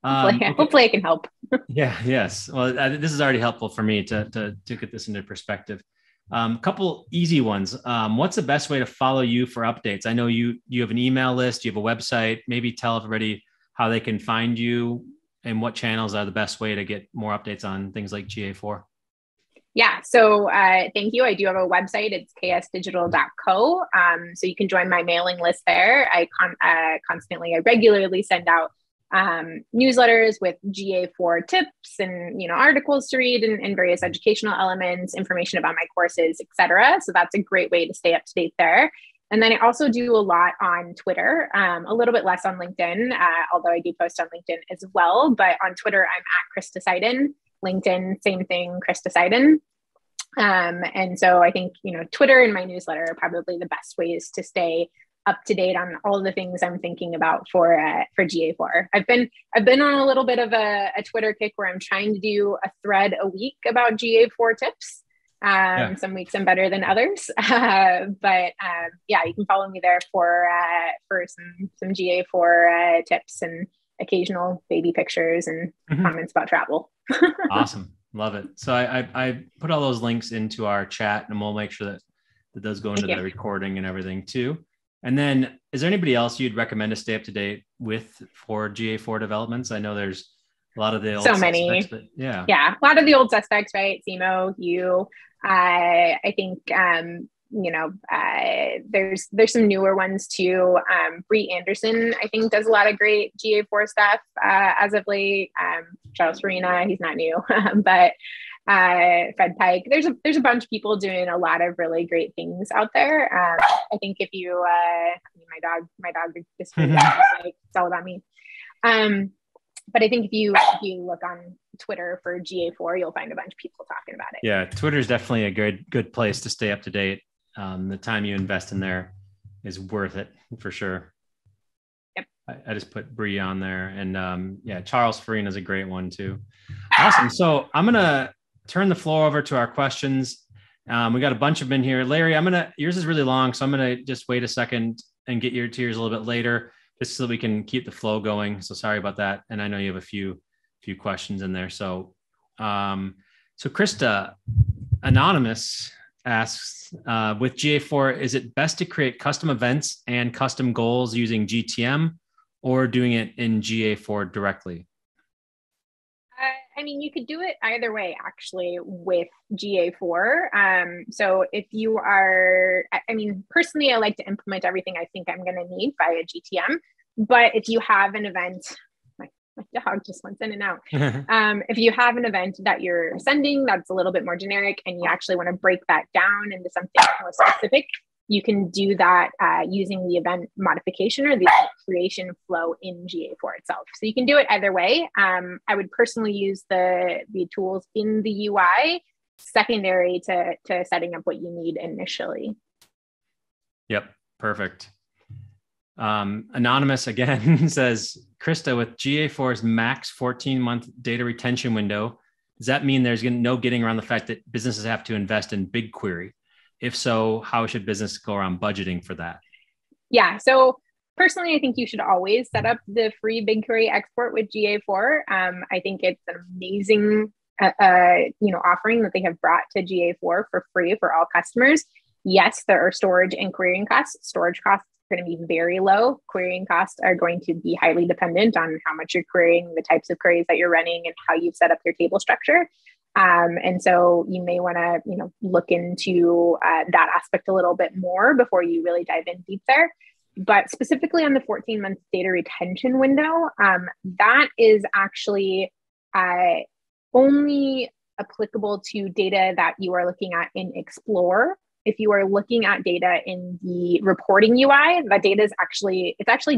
S2: Hopefully I can help.
S1: Yeah. Yes. Well, this is already helpful for me to get this into perspective. Couple easy ones. What's the best way to follow you for updates? I know you have an email list, you have a website. Maybe tell everybody how they can find you and what channels are the best way to get more updates on things like GA4.
S2: Yeah. So thank you. I do have a website. It's ksdigital.co. So you can join my mailing list there. I regularly send out newsletters with GA4 tips and articles to read and various educational elements, information about my courses, etc. So that's a great way to stay up to date there. And then I also do a lot on Twitter, a little bit less on LinkedIn, although I do post on LinkedIn as well. But on Twitter, I'm at Krista Seiden. LinkedIn, same thing, Krista Seiden. And so I think Twitter and my newsletter are probably the best ways to stay up to date on all the things I'm thinking about for GA4. I've been on a little bit of a Twitter kick where I'm trying to do a thread a week about GA4 tips. Some weeks I'm better than others, but you can follow me there for some GA4 tips and occasional baby pictures and comments about travel.
S1: Awesome, love it. So I put all those links into our chat, and we'll make sure that does go into the recording and everything too. And then, is there anybody else you'd recommend to stay up to date with for GA4 developments? I know there's a lot of the old suspects, but yeah, a
S2: lot of the old suspects, right? Simo, you. I think there's some newer ones too. Bree Anderson, I think, does a lot of great GA4 stuff as of late. Charles Farina, he's not new, but Fred Pike. There's a bunch of people doing a lot of really great things out there. I think if you, my dog just like it's all about me. But I think if you look on Twitter for GA4, you'll find a bunch of people talking about it.
S1: Yeah, Twitter is definitely a good place to stay up to date. The time you invest in there is worth it for sure.
S2: Yep.
S1: I just put Bree on there, and Charles Farina is a great one too. Awesome. So I'm gonna turn the floor over to our questions. We got a bunch of them in here. Larry, yours is really long, so I'm gonna just wait a second and get your tiers a little bit later, just so we can keep the flow going. So sorry about that. And I know you have a few questions in there. So Krista, Anonymous asks, with GA4, is it best to create custom events and custom goals using GTM or doing it in GA4 directly?
S2: You could do it either way, actually, with GA4. So if you are, personally, I like to implement everything I think I'm going to need via GTM. But if you have an event, my dog just went in and out. If you have an event that you're sending that's a little bit more generic and you actually want to break that down into something more specific, you can do that using the event modification or the event creation flow in GA4 itself. So you can do it either way. I would personally use the tools in the UI secondary to setting up what you need initially.
S1: Yep, perfect. Anonymous again says, Krista, with GA4's max 14-month data retention window, does that mean there's no getting around the fact that businesses have to invest in BigQuery? If so, how should business go around budgeting for that? Yeah.
S2: So personally, I think you should always set up the free BigQuery export with GA4. I think it's an amazing, offering that they have brought to GA4 for free for all customers. Yes, there are storage and querying costs. Storage costs are going to be very low. Querying costs are going to be highly dependent on how much you're querying, the types of queries that you're running, and how you've set up your table structure. And so you may want to, look into that aspect a little bit more before you really dive in deep there. But specifically on the 14-month data retention window, that is actually only applicable to data that you are looking at in Explore. If you are looking at data in the reporting UI, that data is actually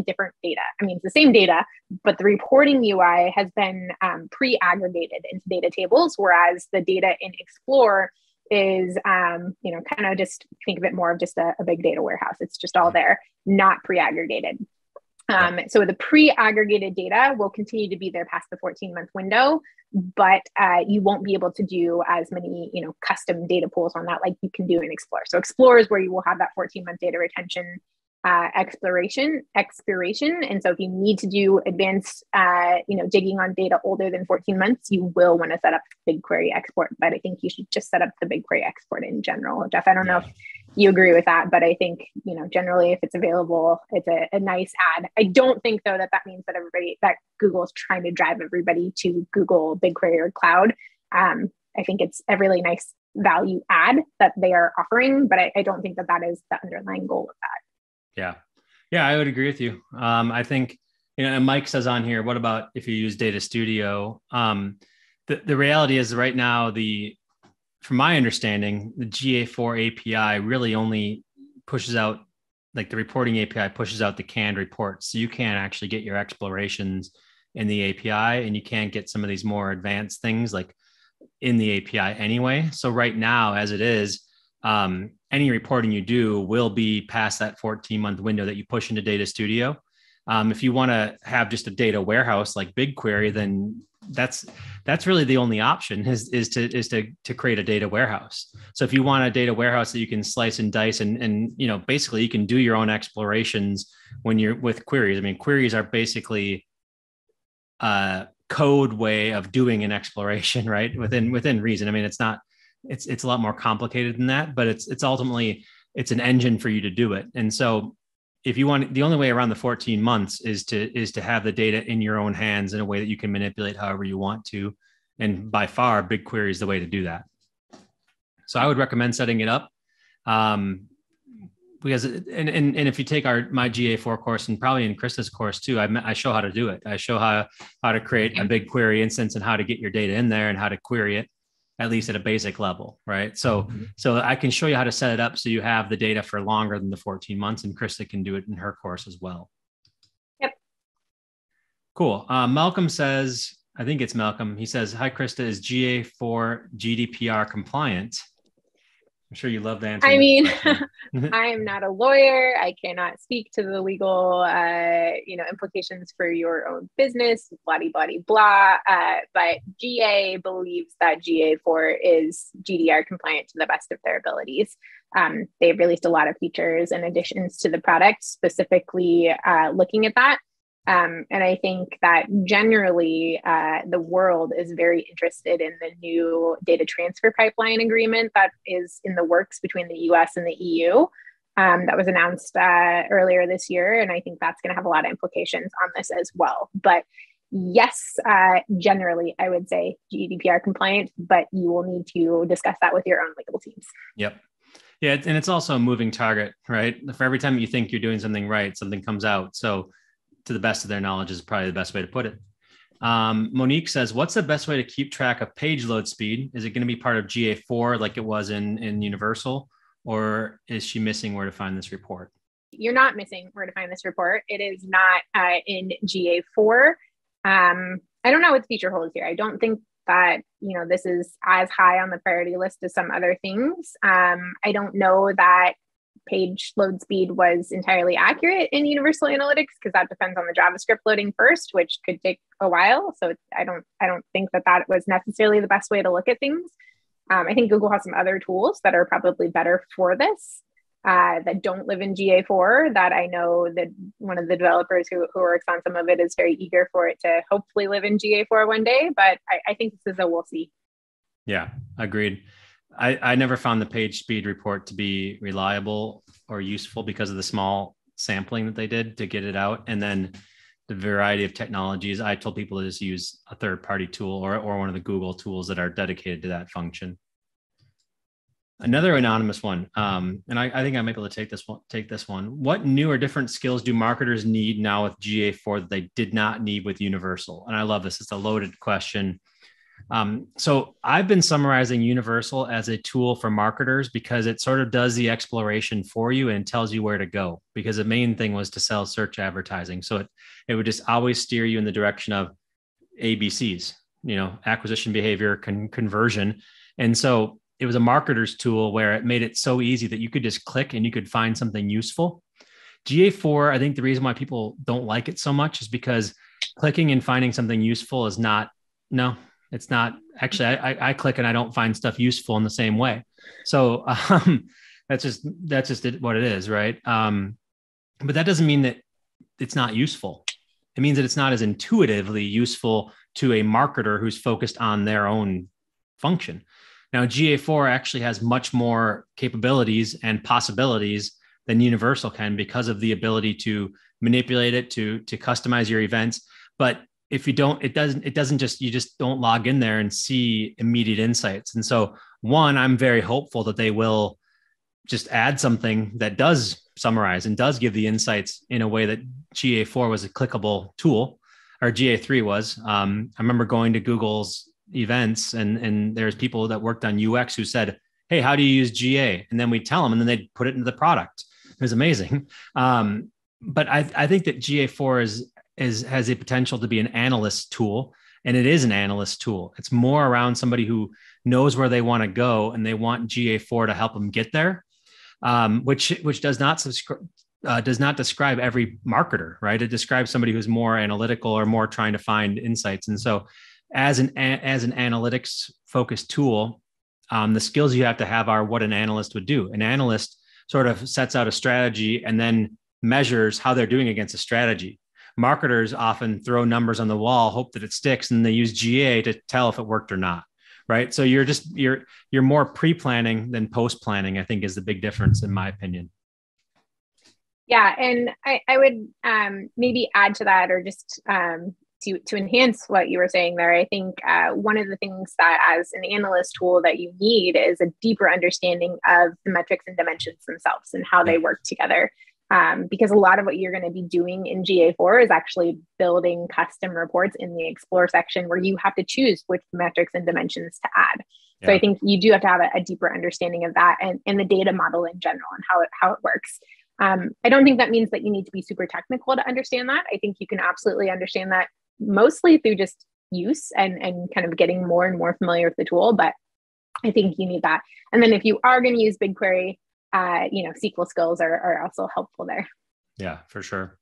S2: different data. It's the same data, but the reporting UI has been pre-aggregated into data tables, whereas the data in Explore is, kind of just think of it more of just a big data warehouse. It's just all there, not pre-aggregated. So the pre-aggregated data will continue to be there past the 14-month window, but you won't be able to do as many, custom data pools on that like you can do in Explore. So Explore is where you will have that 14-month data retention expiration. And so if you need to do advanced, digging on data older than 14 months, you will want to set up BigQuery export. But I think you should just set up the BigQuery export in general. Jeff, I don't know if you agree with that, but I think, generally if it's available, it's a nice add. I don't think though that means that Google is trying to drive everybody to Google BigQuery or cloud. I think it's a really nice value add that they are offering, but I don't think that is the underlying goal of that.
S1: Yeah, I would agree with you. I think, and Mike says on here, what about if you use Data Studio? The reality is right now, from my understanding, the GA4 API really only pushes out, like the reporting API pushes out the canned reports. So you can't actually get your explorations in the API, and you can't get some of these more advanced things like in the API anyway. So right now, as it is, any reporting you do will be past that 14-month window that you push into Data Studio. If you want to have just a data warehouse like BigQuery, then that's really the only option is to create a data warehouse. So if you want a data warehouse that you can slice and dice and basically you can do your own explorations when you're with queries. I mean, queries are basically a code way of doing an exploration, right? Within reason. I mean, it's not. It's a lot more complicated than that, but it's ultimately an engine for you to do it. And so if you want, the only way around the 14 months is to have the data in your own hands in a way that you can manipulate however you want to. And by far, BigQuery is the way to do that. So I would recommend setting it up. Because if you take my GA4 course and probably in Krista's course too, I show how to do it. I show how to create a BigQuery instance and how to get your data in there and how to query it, at least at a basic level, right? So I can show you how to set it up so you have the data for longer than the 14 months, and Krista can do it in her course as well.
S2: Yep.
S1: Cool. Malcolm says, I think it's Malcolm. He says, "Hi, Krista, is GA4 GDPR compliant?" I'm sure you love the answer.
S2: I mean, I am not a lawyer. I cannot speak to the legal, implications for your own business, blah, blah, blah. But GA believes that GA4 is GDPR compliant to the best of their abilities. They've released a lot of features and additions to the product, specifically looking at that. And I think that generally the world is very interested in the new data transfer pipeline agreement that is in the works between the US and the EU that was announced earlier this year. And I think that's going to have a lot of implications on this as well. But yes, generally, I would say GDPR compliant, but you will need to discuss that with your own legal teams.
S1: Yep. Yeah. And it's also a moving target, right? For every time you think you're doing something right, something comes out. So to the best of their knowledge is probably the best way to put it. Monique says, what's the best way to keep track of page load speed? Is it going to be part of GA4 like it was in Universal, or is she missing where to find this report?
S2: You're not missing where to find this report. It is not in GA4. I don't know what the future holds here. I don't think that, this is as high on the priority list as some other things. I don't know that page load speed was entirely accurate in Universal Analytics because that depends on the JavaScript loading first, which could take a while. So I don't think that was necessarily the best way to look at things. I think Google has some other tools that are probably better for this that don't live in GA4 that I know that one of the developers who works on some of it is very eager for it to hopefully live in GA4 one day. But I think this is a we'll see.
S1: Yeah, agreed. I never found the page speed report to be reliable or useful because of the small sampling that they did to get it out. And then the variety of technologies. I told people to just use a third-party tool or one of the Google tools that are dedicated to that function. Another anonymous one, and I think I might be able to take this one. What new or different skills do marketers need now with GA4 that they did not need with Universal? And I love this. It's a loaded question. So I've been summarizing Universal as a tool for marketers because it sort of does the exploration for you and tells you where to go, because the main thing was to sell search advertising. So it would just always steer you in the direction of ABCs, acquisition behavior, conversion. And so it was a marketer's tool where it made it so easy that you could just click and you could find something useful. GA4, I think the reason why people don't like it so much is because clicking and finding something useful is not, no, it's not. Actually, I click and I don't find stuff useful in the same way. So that's just what it is, right? But that doesn't mean that it's not useful. It means that it's not as intuitively useful to a marketer who's focused on their own function. Now, GA4 actually has much more capabilities and possibilities than Universal can because of the ability to manipulate it, to customize your events. But if you don't, it doesn't just, you just don't log in there and see immediate insights. And so one, I'm very hopeful that they will just add something that does summarize and does give the insights in a way that GA4 was a clickable tool, or GA3 was. I remember going to Google's events and there's people that worked on UX who said, hey, how do you use GA? And then we tell them, and then they'd put it into the product. It was amazing. But I think that GA4 has a potential to be an analyst tool, and it is an analyst tool. It's more around somebody who knows where they want to go and they want GA4 to help them get there, which does not describe every marketer, right? It describes somebody who's more analytical or more trying to find insights. And so as an analytics focused tool, the skills you have to have are what an analyst would do. An analyst sort of sets out a strategy and then measures how they're doing against a strategy. Marketers often throw numbers on the wall, hope that it sticks, and they use GA to tell if it worked or not, right? So you're more pre-planning than post-planning, I think, is the big difference in my opinion.
S2: Yeah, and I would maybe add to that, or just to enhance what you were saying there. I think one of the things that as an analyst tool that you need is a deeper understanding of the metrics and dimensions themselves and how they work together. Because a lot of what you're going to be doing in GA4 is actually building custom reports in the explore section where you have to choose which metrics and dimensions to add. So I think you do have to have a deeper understanding of that and the data model in general and how it works. I don't think that means that you need to be super technical to understand that. I think you can absolutely understand that mostly through just use and kind of getting more and more familiar with the tool. But I think you need that. And then if you are going to use BigQuery, SQL skills are also helpful there.
S1: Yeah, for sure.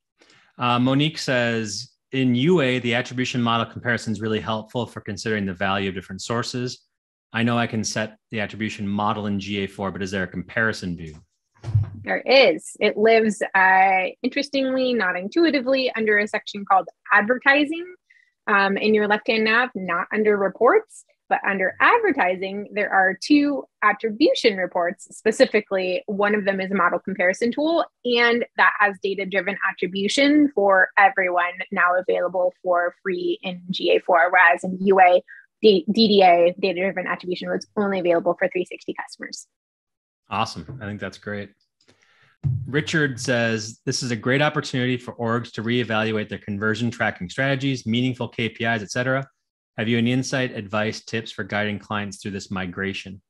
S1: Monique says, in UA, the attribution model comparison is really helpful for considering the value of different sources. I know I can set the attribution model in GA4, but is there a comparison view?
S2: There is. It lives, interestingly, not intuitively, under a section called advertising in your left-hand nav, not under reports. But under advertising, there are two attribution reports. Specifically, one of them is a model comparison tool, and that has data-driven attribution for everyone, now available for free in GA4, whereas in UA, DDA, data-driven attribution, was only available for 360 customers.
S1: Awesome. I think that's great. Richard says, this is a great opportunity for orgs to reevaluate their conversion tracking strategies, meaningful KPIs, et cetera. Have you any insight, advice, tips for guiding clients through this migration?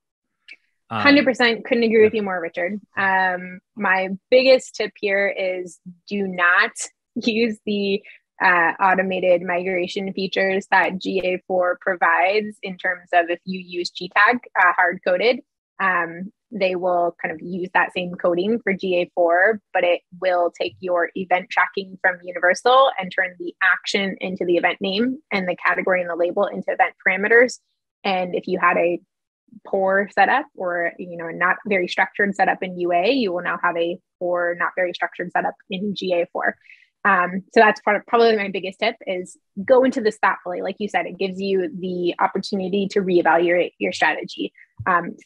S2: 100% couldn't agree with you more, Richard. My biggest tip here is do not use the automated migration features that GA4 provides in terms of if you use GTAG hard-coded. They will kind of use that same coding for GA4, but it will take your event tracking from Universal and turn the action into the event name and the category and the label into event parameters. And if you had a poor setup or not very structured setup in UA, you will now have a poor, not very structured setup in GA4. So that's probably my biggest tip is go into this thoughtfully. Like you said, it gives you the opportunity to reevaluate your strategy.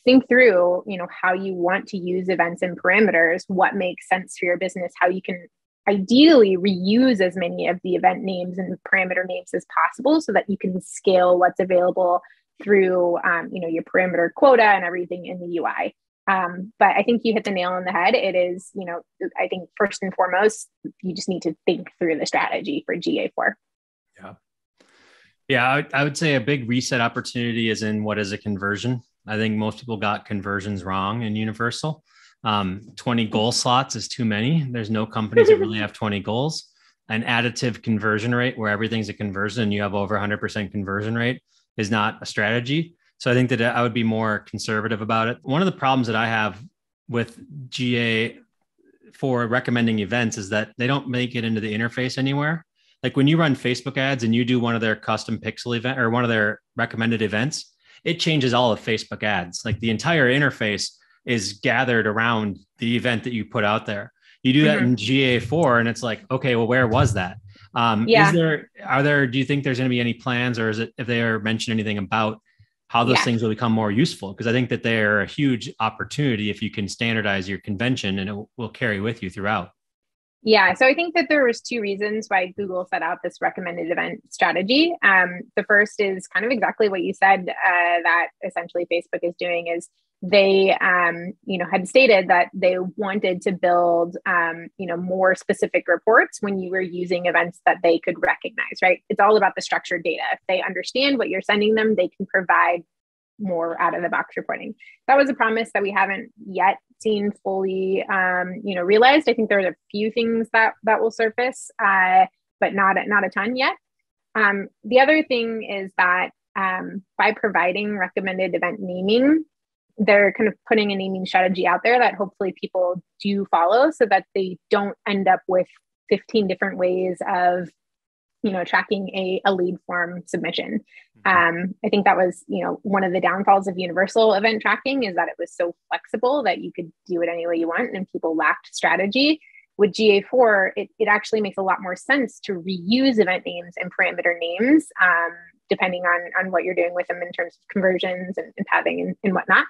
S2: Think through, how you want to use events and parameters, what makes sense for your business, how you can ideally reuse as many of the event names and parameter names as possible so that you can scale what's available through, your parameter quota and everything in the UI. But I think you hit the nail on the head. It is, I think first and foremost, you just need to think through the strategy for GA4.
S1: Yeah. Yeah. I would say a big reset opportunity is in what is a conversion. I think most people got conversions wrong in Universal. 20 goal slots is too many. There's no companies that really have 20 goals. An additive conversion rate where everything's a conversion and you have over 100% conversion rate is not a strategy. So I think that I would be more conservative about it. One of the problems that I have with GA4 for recommending events is that they don't make it into the interface anywhere. Like when you run Facebook ads and you do one of their custom pixel event or one of their recommended events, it changes all of Facebook ads. Like the entire interface is gathered around the event that you put out there. You do that in GA4 and it's like, okay, well, where was that? Do you think there's going to be any plans, or is it, if they are mention anything about how those things will become more useful? Because I think that they're a huge opportunity if you can standardize your convention, and it will carry with you throughout.
S2: Yeah, so I think that there was two reasons why Google set out this recommended event strategy. The first is kind of exactly what you said, that essentially Facebook is doing is they, had stated that they wanted to build, more specific reports when you were using events that they could recognize, right? It's all about the structured data. If they understand what you're sending them, they can provide more out of the box reporting. That was a promise that we haven't yet seen fully, realized. I think there's a few things that will surface, but not a ton yet. The other thing is that by providing recommended event naming, they're kind of putting a naming strategy out there that hopefully people do follow, so that they don't end up with 15 different ways of tracking a lead form submission. I think that was, one of the downfalls of universal event tracking, is that it was so flexible that you could do it any way you want, and people lacked strategy. With GA4, it actually makes a lot more sense to reuse event names and parameter names, depending on what you're doing with them in terms of conversions and pathing and whatnot.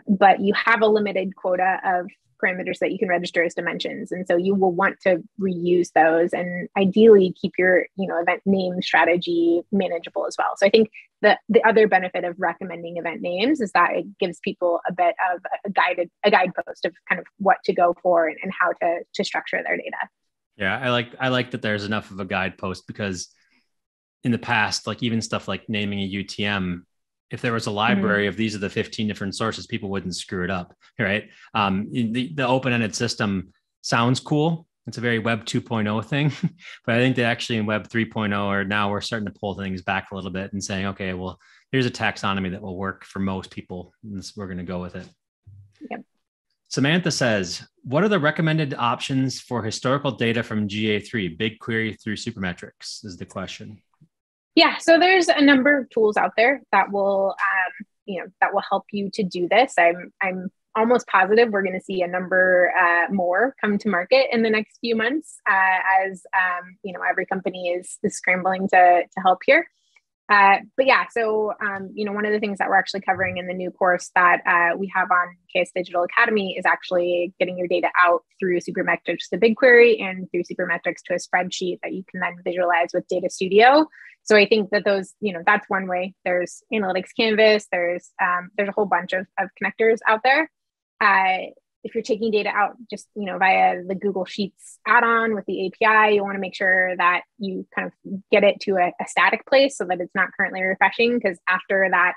S2: But you have a limited quota of parameters that you can register as dimensions. And so you will want to reuse those and ideally keep your, event name strategy manageable as well. So I think the other benefit of recommending event names is that it gives people a bit of a guidepost of kind of what to go for and how to structure their data.
S1: Yeah, I like that there's enough of a guidepost, because in the past, like even stuff like naming a UTM, if there was a library of these are the 15 different sources, people wouldn't screw it up, right? The open-ended system sounds cool. It's a very Web 2.0 thing, but I think that actually in Web 3.0, or now we're starting to pull things back a little bit and saying, okay, well, here's a taxonomy that will work for most people. And we're going to go with it.
S2: Yep.
S1: Samantha says, what are the recommended options for historical data from GA3, BigQuery through Supermetrics is the question.
S2: Yeah, so there's a number of tools out there that will, help you to do this. I'm almost positive we're going to see a number more come to market in the next few months, as every company is scrambling to help here. But yeah, so one of the things that we're actually covering in the new course that we have on KS Digital Academy is actually getting your data out through Supermetrics to BigQuery and through Supermetrics to a spreadsheet that you can then visualize with Data Studio. So I think that those, that's one way. There's Analytics Canvas. There's a whole bunch of connectors out there. If you're taking data out just, via the Google Sheets add-on with the API, you want to make sure that you kind of get it to a static place so that it's not currently refreshing, because after that,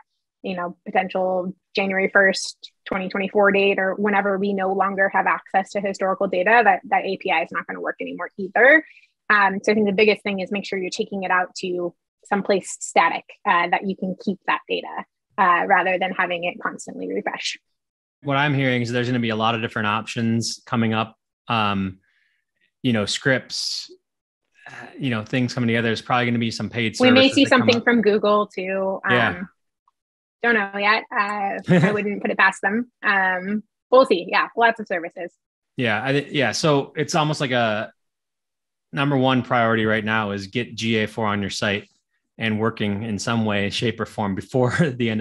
S2: potential January 1st, 2024 date, or whenever we no longer have access to historical data, that API is not going to work anymore either. So I think the biggest thing is make sure you're taking it out to someplace static that you can keep that data rather than having it constantly refresh.
S1: What I'm hearing is there's going to be a lot of different options coming up. Scripts, things coming together. There's probably going to be some paid services.
S2: We may see something from Google too.
S1: Yeah.
S2: Don't know yet. I wouldn't put it past them. We'll see. Yeah, lots of services.
S1: Yeah. So it's almost like a number one priority right now is get GA4 on your site and working in some way, shape, or form before the end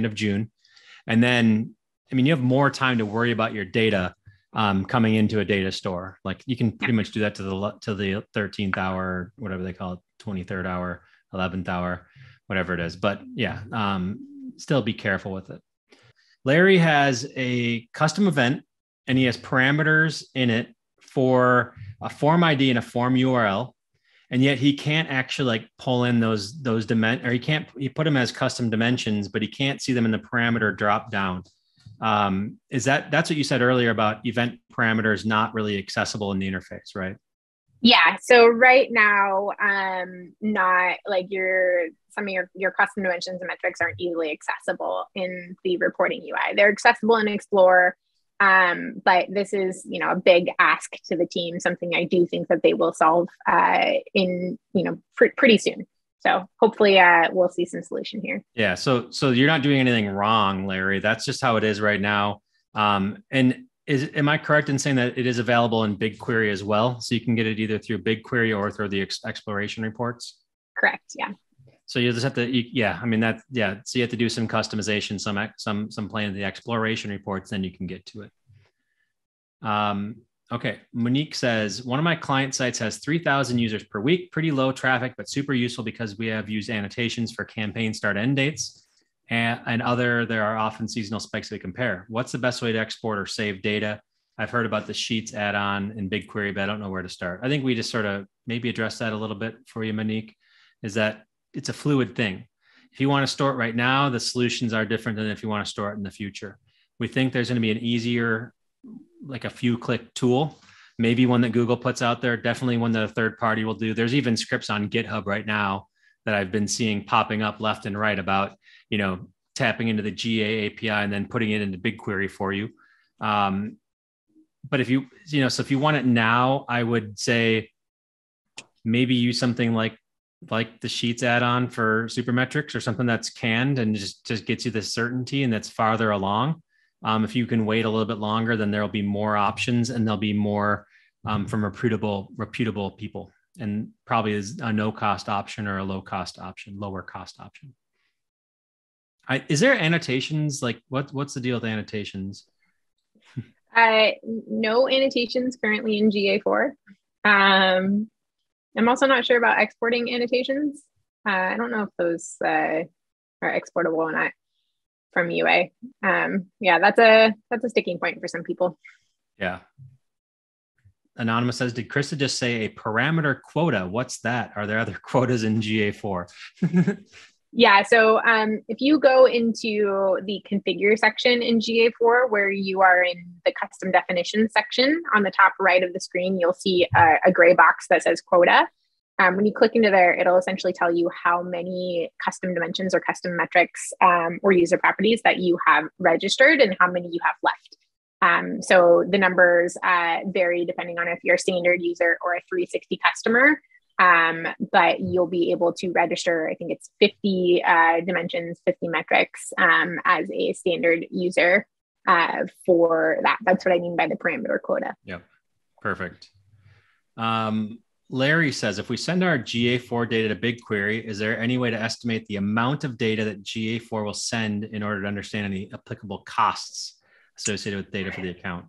S1: of June. And then, you have more time to worry about your data coming into a data store. Like you can pretty much do that to the 13th hour, whatever they call it, 23rd hour, 11th hour, whatever it is. But yeah, still be careful with it. Larry has a custom event and he has parameters in it for a form ID and a form URL. And yet he can't actually pull in those dimensions, or he put them as custom dimensions, but he can't see them in the parameter drop down. That's what you said earlier about event parameters not really accessible in the interface, right?
S2: Yeah. So right now, not like some of your custom dimensions and metrics aren't easily accessible in the reporting UI. They're accessible in Explore. But this is, a big ask to the team, something I do think that they will solve in, pretty soon. So hopefully we'll see some solution here.
S1: Yeah. So you're not doing anything wrong, Larry. That's just how it is right now. And am I correct in saying that it is available in BigQuery as well? So you can get it either through BigQuery or through the exploration reports?
S2: Correct. Yeah.
S1: So you just have to, So you have to do some customization, some playing in the exploration reports, then you can get to it. Okay. Monique says, one of my client sites has 3,000 users per week, pretty low traffic, but super useful because we have used annotations for campaign start end dates and there are often seasonal spikes to compare. What's the best way to export or save data? I've heard about the Sheets add-on in BigQuery, but I don't know where to start. I think we just sort of maybe address that a little bit for you, Monique, is that it's a fluid thing. If you want to store it right now, the solutions are different than if you want to store it in the future. We think there's going to be an easier, like a few click tool, maybe one that Google puts out there, definitely one that a third party will do. There's even scripts on GitHub right now that I've been seeing popping up left and right about, tapping into the GA API and then putting it into BigQuery for you. But if so if you want it now, I would say maybe use something like the Sheets add-on for Supermetrics or something that's canned and just gets you the certainty and that's farther along. If you can wait a little bit longer, then there'll be more options and there'll be more from reputable people, and probably is a no-cost option or a lower cost option. Is there annotations? Like what's the deal with annotations?
S2: No annotations currently in GA4. I'm also not sure about exporting annotations. I don't know if those are exportable or not from UA. That's a sticking point for some people.
S1: Yeah. Anonymous says, did Krista just say a parameter quota? What's that? Are there other quotas in GA4?
S2: Yeah, so if you go into the configure section in GA4, where you are in the custom definition section, on the top right of the screen, you'll see a gray box that says quota. When you click into there, it'll essentially tell you how many custom dimensions or custom metrics or user properties that you have registered and how many you have left. So the numbers vary depending on if you're a standard user or a 360 customer. But you'll be able to register, I think it's 50 dimensions, 50 metrics as a standard user for that. That's what I mean by the parameter quota.
S1: Yep. Perfect. Larry says, if we send our GA4 data to BigQuery, is there any way to estimate the amount of data that GA4 will send in order to understand any applicable costs associated with data for the account?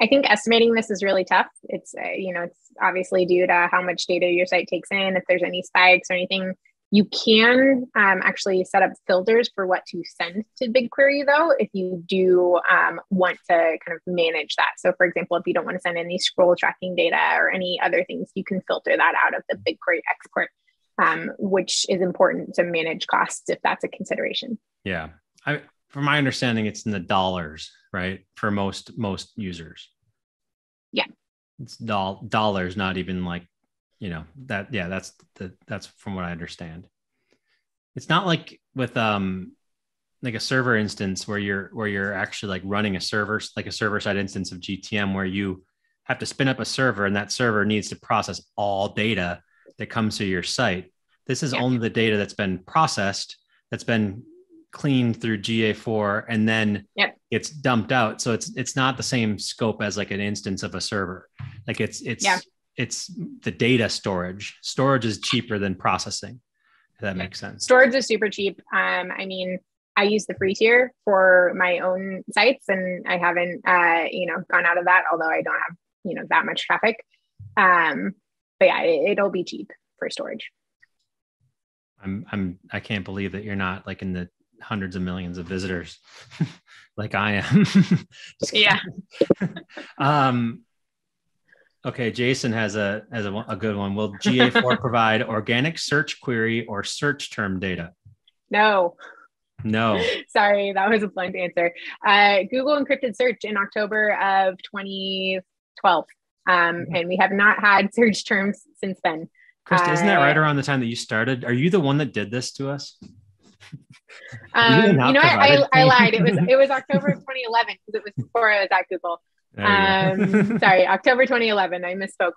S2: I think estimating this is really tough. It's, it's obviously due to how much data your site takes in. If there's any spikes or anything, you can actually set up filters for what to send to BigQuery, though, if you do want to kind of manage that. So, for example, if you don't want to send any scroll tracking data or any other things, you can filter that out of the BigQuery export, which is important to manage costs if that's a consideration.
S1: Yeah. From my understanding, it's in the dollars, right? For most users.
S2: Yeah.
S1: It's dollars, not even like, that. Yeah, that's from what I understand. It's not like with like a server instance where you're actually like running a server, like a server side instance of GTM, where you have to spin up a server and that server needs to process all data that comes to your site. This is only the data that's been processed, that's been cleaned through GA4, and then it's dumped out. So it's not the same scope as like an instance of a server. Like it's the data storage. Storage is cheaper than processing. If that makes sense.
S2: Storage is super cheap. I mean, I use the free tier for my own sites, and I haven't gone out of that, although I don't have that much traffic. But yeah, it'll be cheap for storage.
S1: I can't believe that you're not like in the hundreds of millions of visitors like I am.
S2: Yeah.
S1: Okay, Jason has a good one. Will GA4 provide organic search query or search term data?
S2: No. Sorry, that was a blunt answer. Google encrypted search in October of 2012, and we have not had search terms since then.
S1: Krista, isn't that right around the time that you started? Are you the one that did this to us?
S2: You know what? I lied. It was October of 2011 because it was before I was at Google. Sorry, October 2011. I misspoke.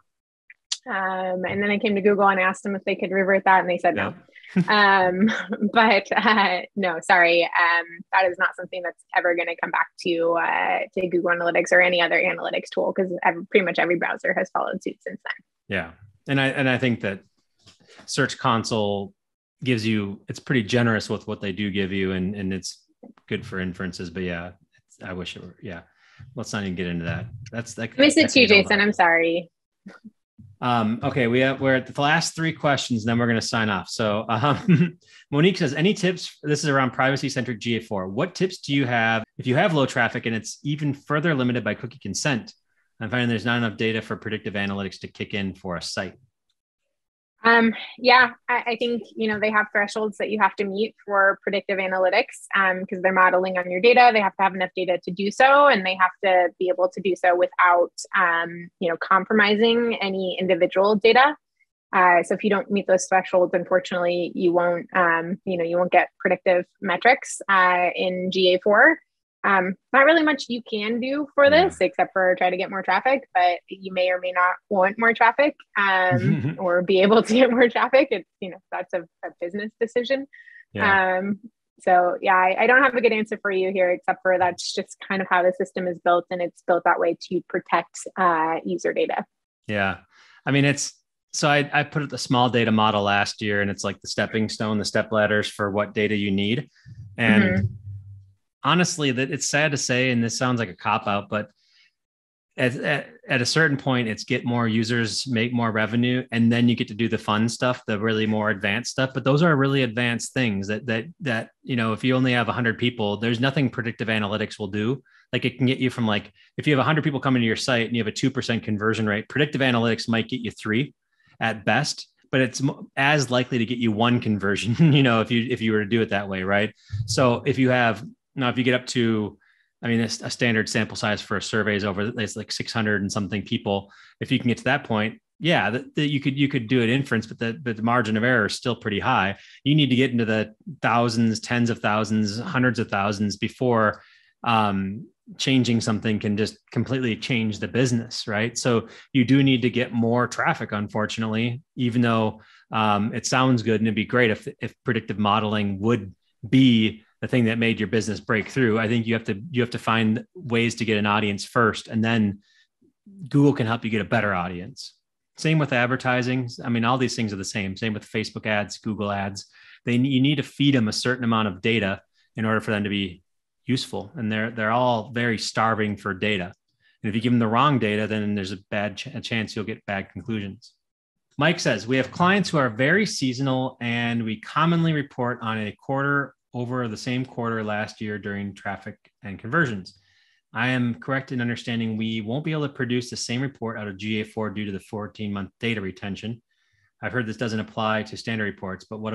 S2: And then I came to Google and asked them if they could revert that, and they said no. But no, sorry. That is not something that's ever going to come back to Google Analytics or any other analytics tool, because pretty much every browser has followed suit since then.
S1: Yeah, and I think that Search Console gives you, it's pretty generous with what they do give you, and it's good for inferences. But yeah, I wish it were. Yeah, let's not even get into that. I
S2: miss it too, Jason. I'm sorry.
S1: Okay, we're at the last three questions, and then we're going to sign off. So Monique says, any tips? This is around privacy-centric GA4. What tips do you have if you have low traffic and it's even further limited by cookie consent? I'm finding there's not enough data for predictive analytics to kick in for a site.
S2: Yeah, I think, they have thresholds that you have to meet for predictive analytics, because they're modeling on your data. They have to have enough data to do so, and they have to be able to do so without, compromising any individual data. So if you don't meet those thresholds, unfortunately, you won't get predictive metrics in GA4. Not really much you can do for this except for try to get more traffic, but you may or may not want more traffic or be able to get more traffic. It's, that's a business decision. So yeah, I don't have a good answer for you here, except for that's just kind of how the system is built, and it's built that way to protect user data.
S1: Yeah. I mean, I put the small data model last year, and it's like the stepping stone, the step ladders for what data you need. And honestly, that it's sad to say, and this sounds like a cop out, but at a certain point, it's get more users, make more revenue, and then you get to do the fun stuff, the really more advanced stuff. But those are really advanced things that if you only have 100 people, there's nothing predictive analytics will do. Like, it can get you from, like, if you have 100 people coming to your site and you have a 2% conversion rate, predictive analytics might get you 3 at best, but it's as likely to get you 1 conversion, if you were to do it that way, right? So if you get up to, a standard sample size for a survey is it's like 600 and something people. If you can get to that point, you could do an inference, but the margin of error is still pretty high. You need to get into the thousands, tens of thousands, hundreds of thousands before changing something can just completely change the business, right? So you do need to get more traffic, unfortunately, even though it sounds good, and it'd be great if predictive modeling would be the thing that made your business break through. I think you have to find ways to get an audience first, and then Google can help you get a better audience. Same with advertising. All these things are the same. Same with Facebook ads, Google ads. You need to feed them a certain amount of data in order for them to be useful. And they're all very starving for data. And if you give them the wrong data, then there's a chance you'll get bad conclusions. Mike says, we have clients who are very seasonal, and we commonly report on a quarter over the same quarter last year during traffic and conversions. I am correct in understanding we won't be able to produce the same report out of GA4 due to the 14-month data retention. I've heard this doesn't apply to standard reports, but what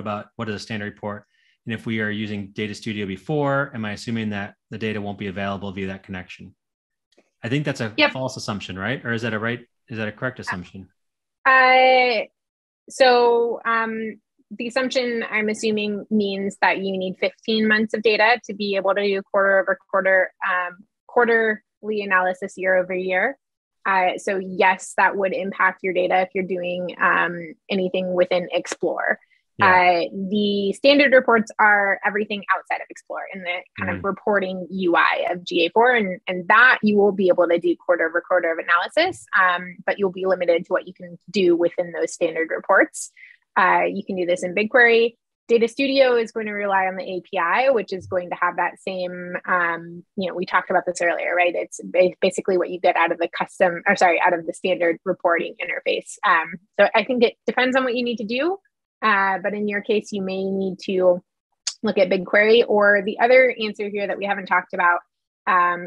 S1: is a standard report? And if we are using Data Studio before, am I assuming that the data won't be available via that connection? I think that's a false assumption, right? Or is that a correct assumption?
S2: The assumption, I'm assuming, means that you need 15 months of data to be able to do quarterly analysis year over year. So yes, that would impact your data if you're doing anything within Explore. The standard reports are everything outside of Explore in the kind of reporting UI of GA4, and that you will be able to do quarter over quarter of analysis, but you'll be limited to what you can do within those standard reports. You can do this in BigQuery. Data Studio is going to rely on the API, which is going to have that same, we talked about this earlier, right? It's basically what you get out of the standard reporting interface. So I think it depends on what you need to do. But in your case, you may need to look at BigQuery, or the other answer here that we haven't talked about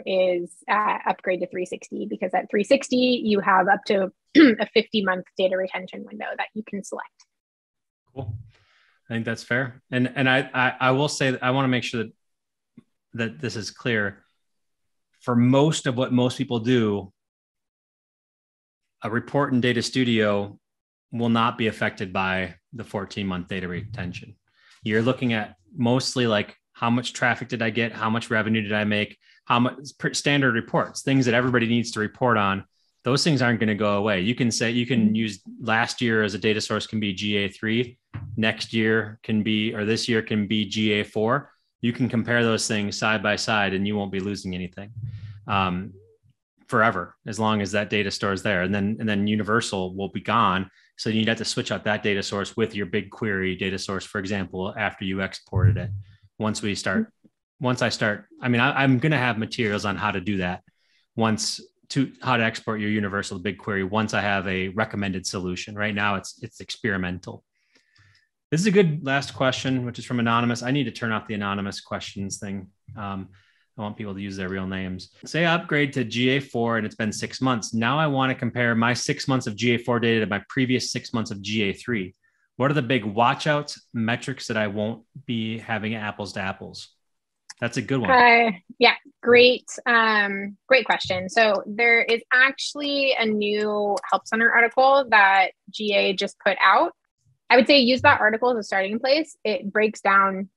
S2: is upgrade to 360, because at 360, you have up to a 50-month data retention window that you can select.
S1: Cool. I think that's fair. And I will say that I want to make sure that this is clear. For most of what most people do, a report in Data Studio will not be affected by the 14-month data retention. You're looking at mostly like how much traffic did I get? How much revenue did I make? How much standard reports, things that everybody needs to report on. Those things aren't going to go away. You can say, you can use last year as a data source can be GA3, next year can be, or this year can be GA4. You can compare those things side by side and you won't be losing anything forever, as long as that data store is there. And then universal will be gone. So you'd have to switch out that data source with your BigQuery data source, for example, after you exported it. Once I start, I mean, I'm going to have materials on how to do that how to export your universal BigQuery once I have a recommended solution. Right now it's experimental. This is a good last question, which is from Anonymous. I need to turn off the anonymous questions thing. I want people to use their real names. Say I upgrade to GA4 and it's been 6 months. Now I want to compare my 6 months of GA4 data to my previous 6 months of GA3. What are the big watch outs, metrics that I won't be having apples to apples? That's a good one.
S2: Yeah, great question. So there is actually a new Help Center article that GA just put out. I would say use that article as a starting place. It breaks down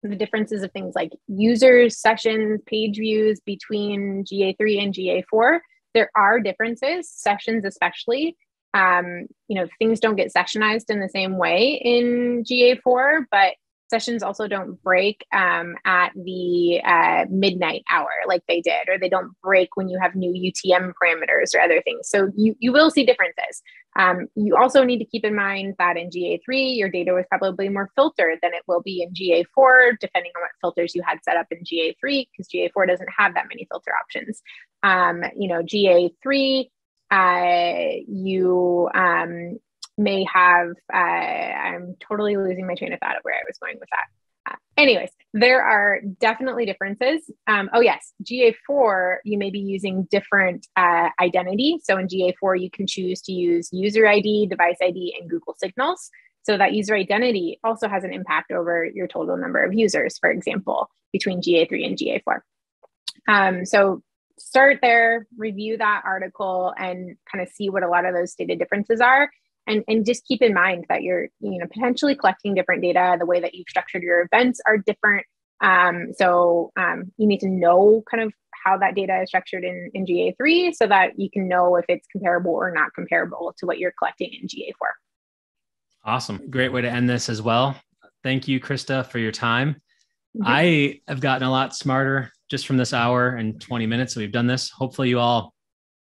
S2: the differences of things like users, sessions, page views between GA3 and GA4. There are differences, sessions especially. Things don't get sessionized in the same way in GA4, but sessions also don't break at the midnight hour like they did, or they don't break when you have new UTM parameters or other things. So you will see differences. You also need to keep in mind that in GA3, your data was probably more filtered than it will be in GA4, depending on what filters you had set up in GA3, because GA4 doesn't have that many filter options. GA3, you may have, I'm totally losing my train of thought of where I was going with that. Anyways, there are definitely differences. Oh yes, GA4, you may be using different identity. So in GA4, you can choose to use user ID, device ID, and Google Signals. So that user identity also has an impact over your total number of users, for example, between GA3 and GA4. So start there, review that article, and kind of see what a lot of those stated differences are. And just keep in mind that you're, potentially collecting different data. The way that you've structured your events are different. So you need to know kind of how that data is structured in GA3 so that you can know if it's comparable or not comparable to what you're collecting in GA4.
S1: Awesome. Great way to end this as well. Thank you, Krista, for your time. Mm-hmm. I have gotten a lot smarter just from this hour and 20 minutes that we've done this. Hopefully you all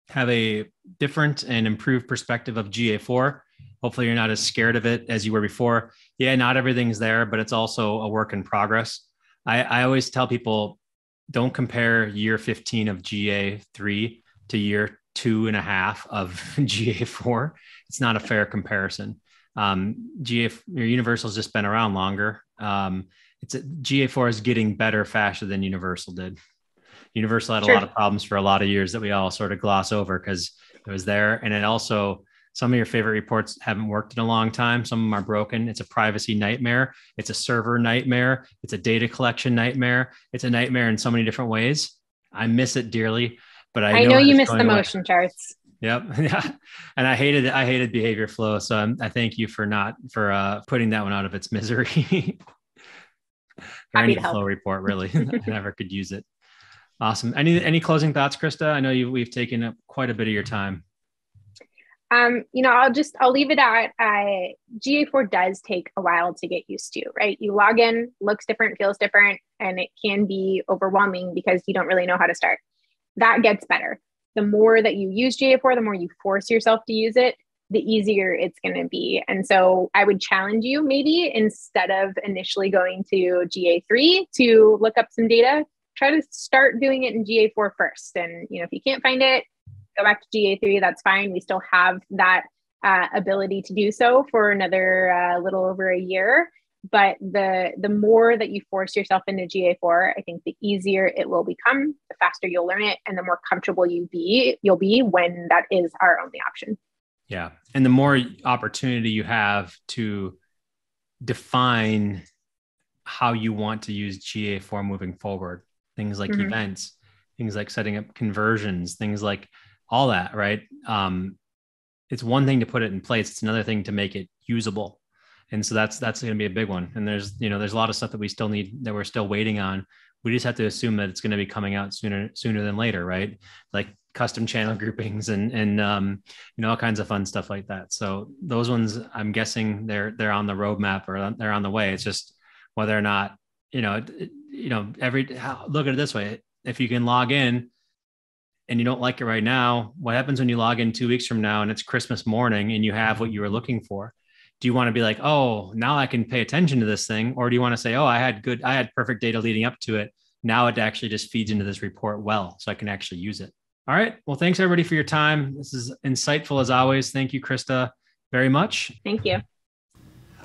S1: have a different and improved perspective of GA4. Hopefully you're not as scared of it as you were before. Yeah, not everything's there, but it's also a work in progress. I always tell people, don't compare year 15 of GA3 to year 2.5 of GA4. It's not a fair comparison. Your Universal's just been around longer. GA4 is getting better faster than Universal did. Universal had a lot of problems for a lot of years that we all sort of gloss over because it was there. And it also, some of your favorite reports haven't worked in a long time. Some of them are broken. It's a privacy nightmare. It's a server nightmare. It's a data collection nightmare. It's a nightmare in so many different ways. I miss it dearly, but I know
S2: you miss the motion charts.
S1: Yep. Yeah. And I hated behavior flow. So I thank you for putting that one out of its misery. Or any flow report, really. I never could use it. Awesome. Any closing thoughts, Krista? I know we've taken up quite a bit of your time.
S2: I'll leave it at GA4 does take a while to get used to, right? You log in, looks different, feels different, and it can be overwhelming because you don't really know how to start. That gets better. The more that you use GA4, the more you force yourself to use it, the easier it's going to be. And so I would challenge you, maybe instead of initially going to GA3 to look up some data, try to start doing it in GA4 first. And, if you can't find it, go back to GA3, that's fine. We still have that ability to do so for another little over a year. But the more that you force yourself into GA4, I think the easier it will become, the faster you'll learn it, and the more comfortable you'll be when that is our only option.
S1: Yeah. And the more opportunity you have to define how you want to use GA4 moving forward, things like events, things like setting up conversions, things like all that, right? It's one thing to put it in place. It's another thing to make it usable. And so that's going to be a big one. And there's a lot of stuff that we still need, that we're still waiting on. We just have to assume that it's going to be coming out sooner than later, right? Like custom channel groupings and all kinds of fun stuff like that. So those ones, I'm guessing they're on the roadmap, or they're on the way. It's just whether or not, look at it this way. If you can log in and you don't like it right now, what happens when you log in 2 weeks from now and it's Christmas morning and you have what you were looking for? Do you want to be like, oh, now I can pay attention to this thing? Or do you want to say, oh, I had perfect data leading up to it. Now it actually just feeds into this report well, so I can actually use it. All right. Well, thanks everybody for your time. This is insightful as always. Thank you, Krista, very much.
S2: Thank you.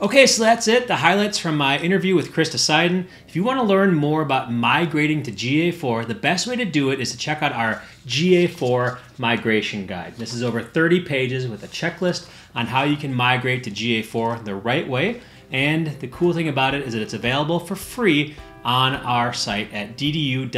S1: Okay, so that's it. The highlights from my interview with Krista Seiden. If you want to learn more about migrating to GA4, the best way to do it is to check out our GA4 migration guide. This is over 30 pages with a checklist on how you can migrate to GA4 the right way. And the cool thing about it is that it's available for free on our site at ddu.ai/GA4.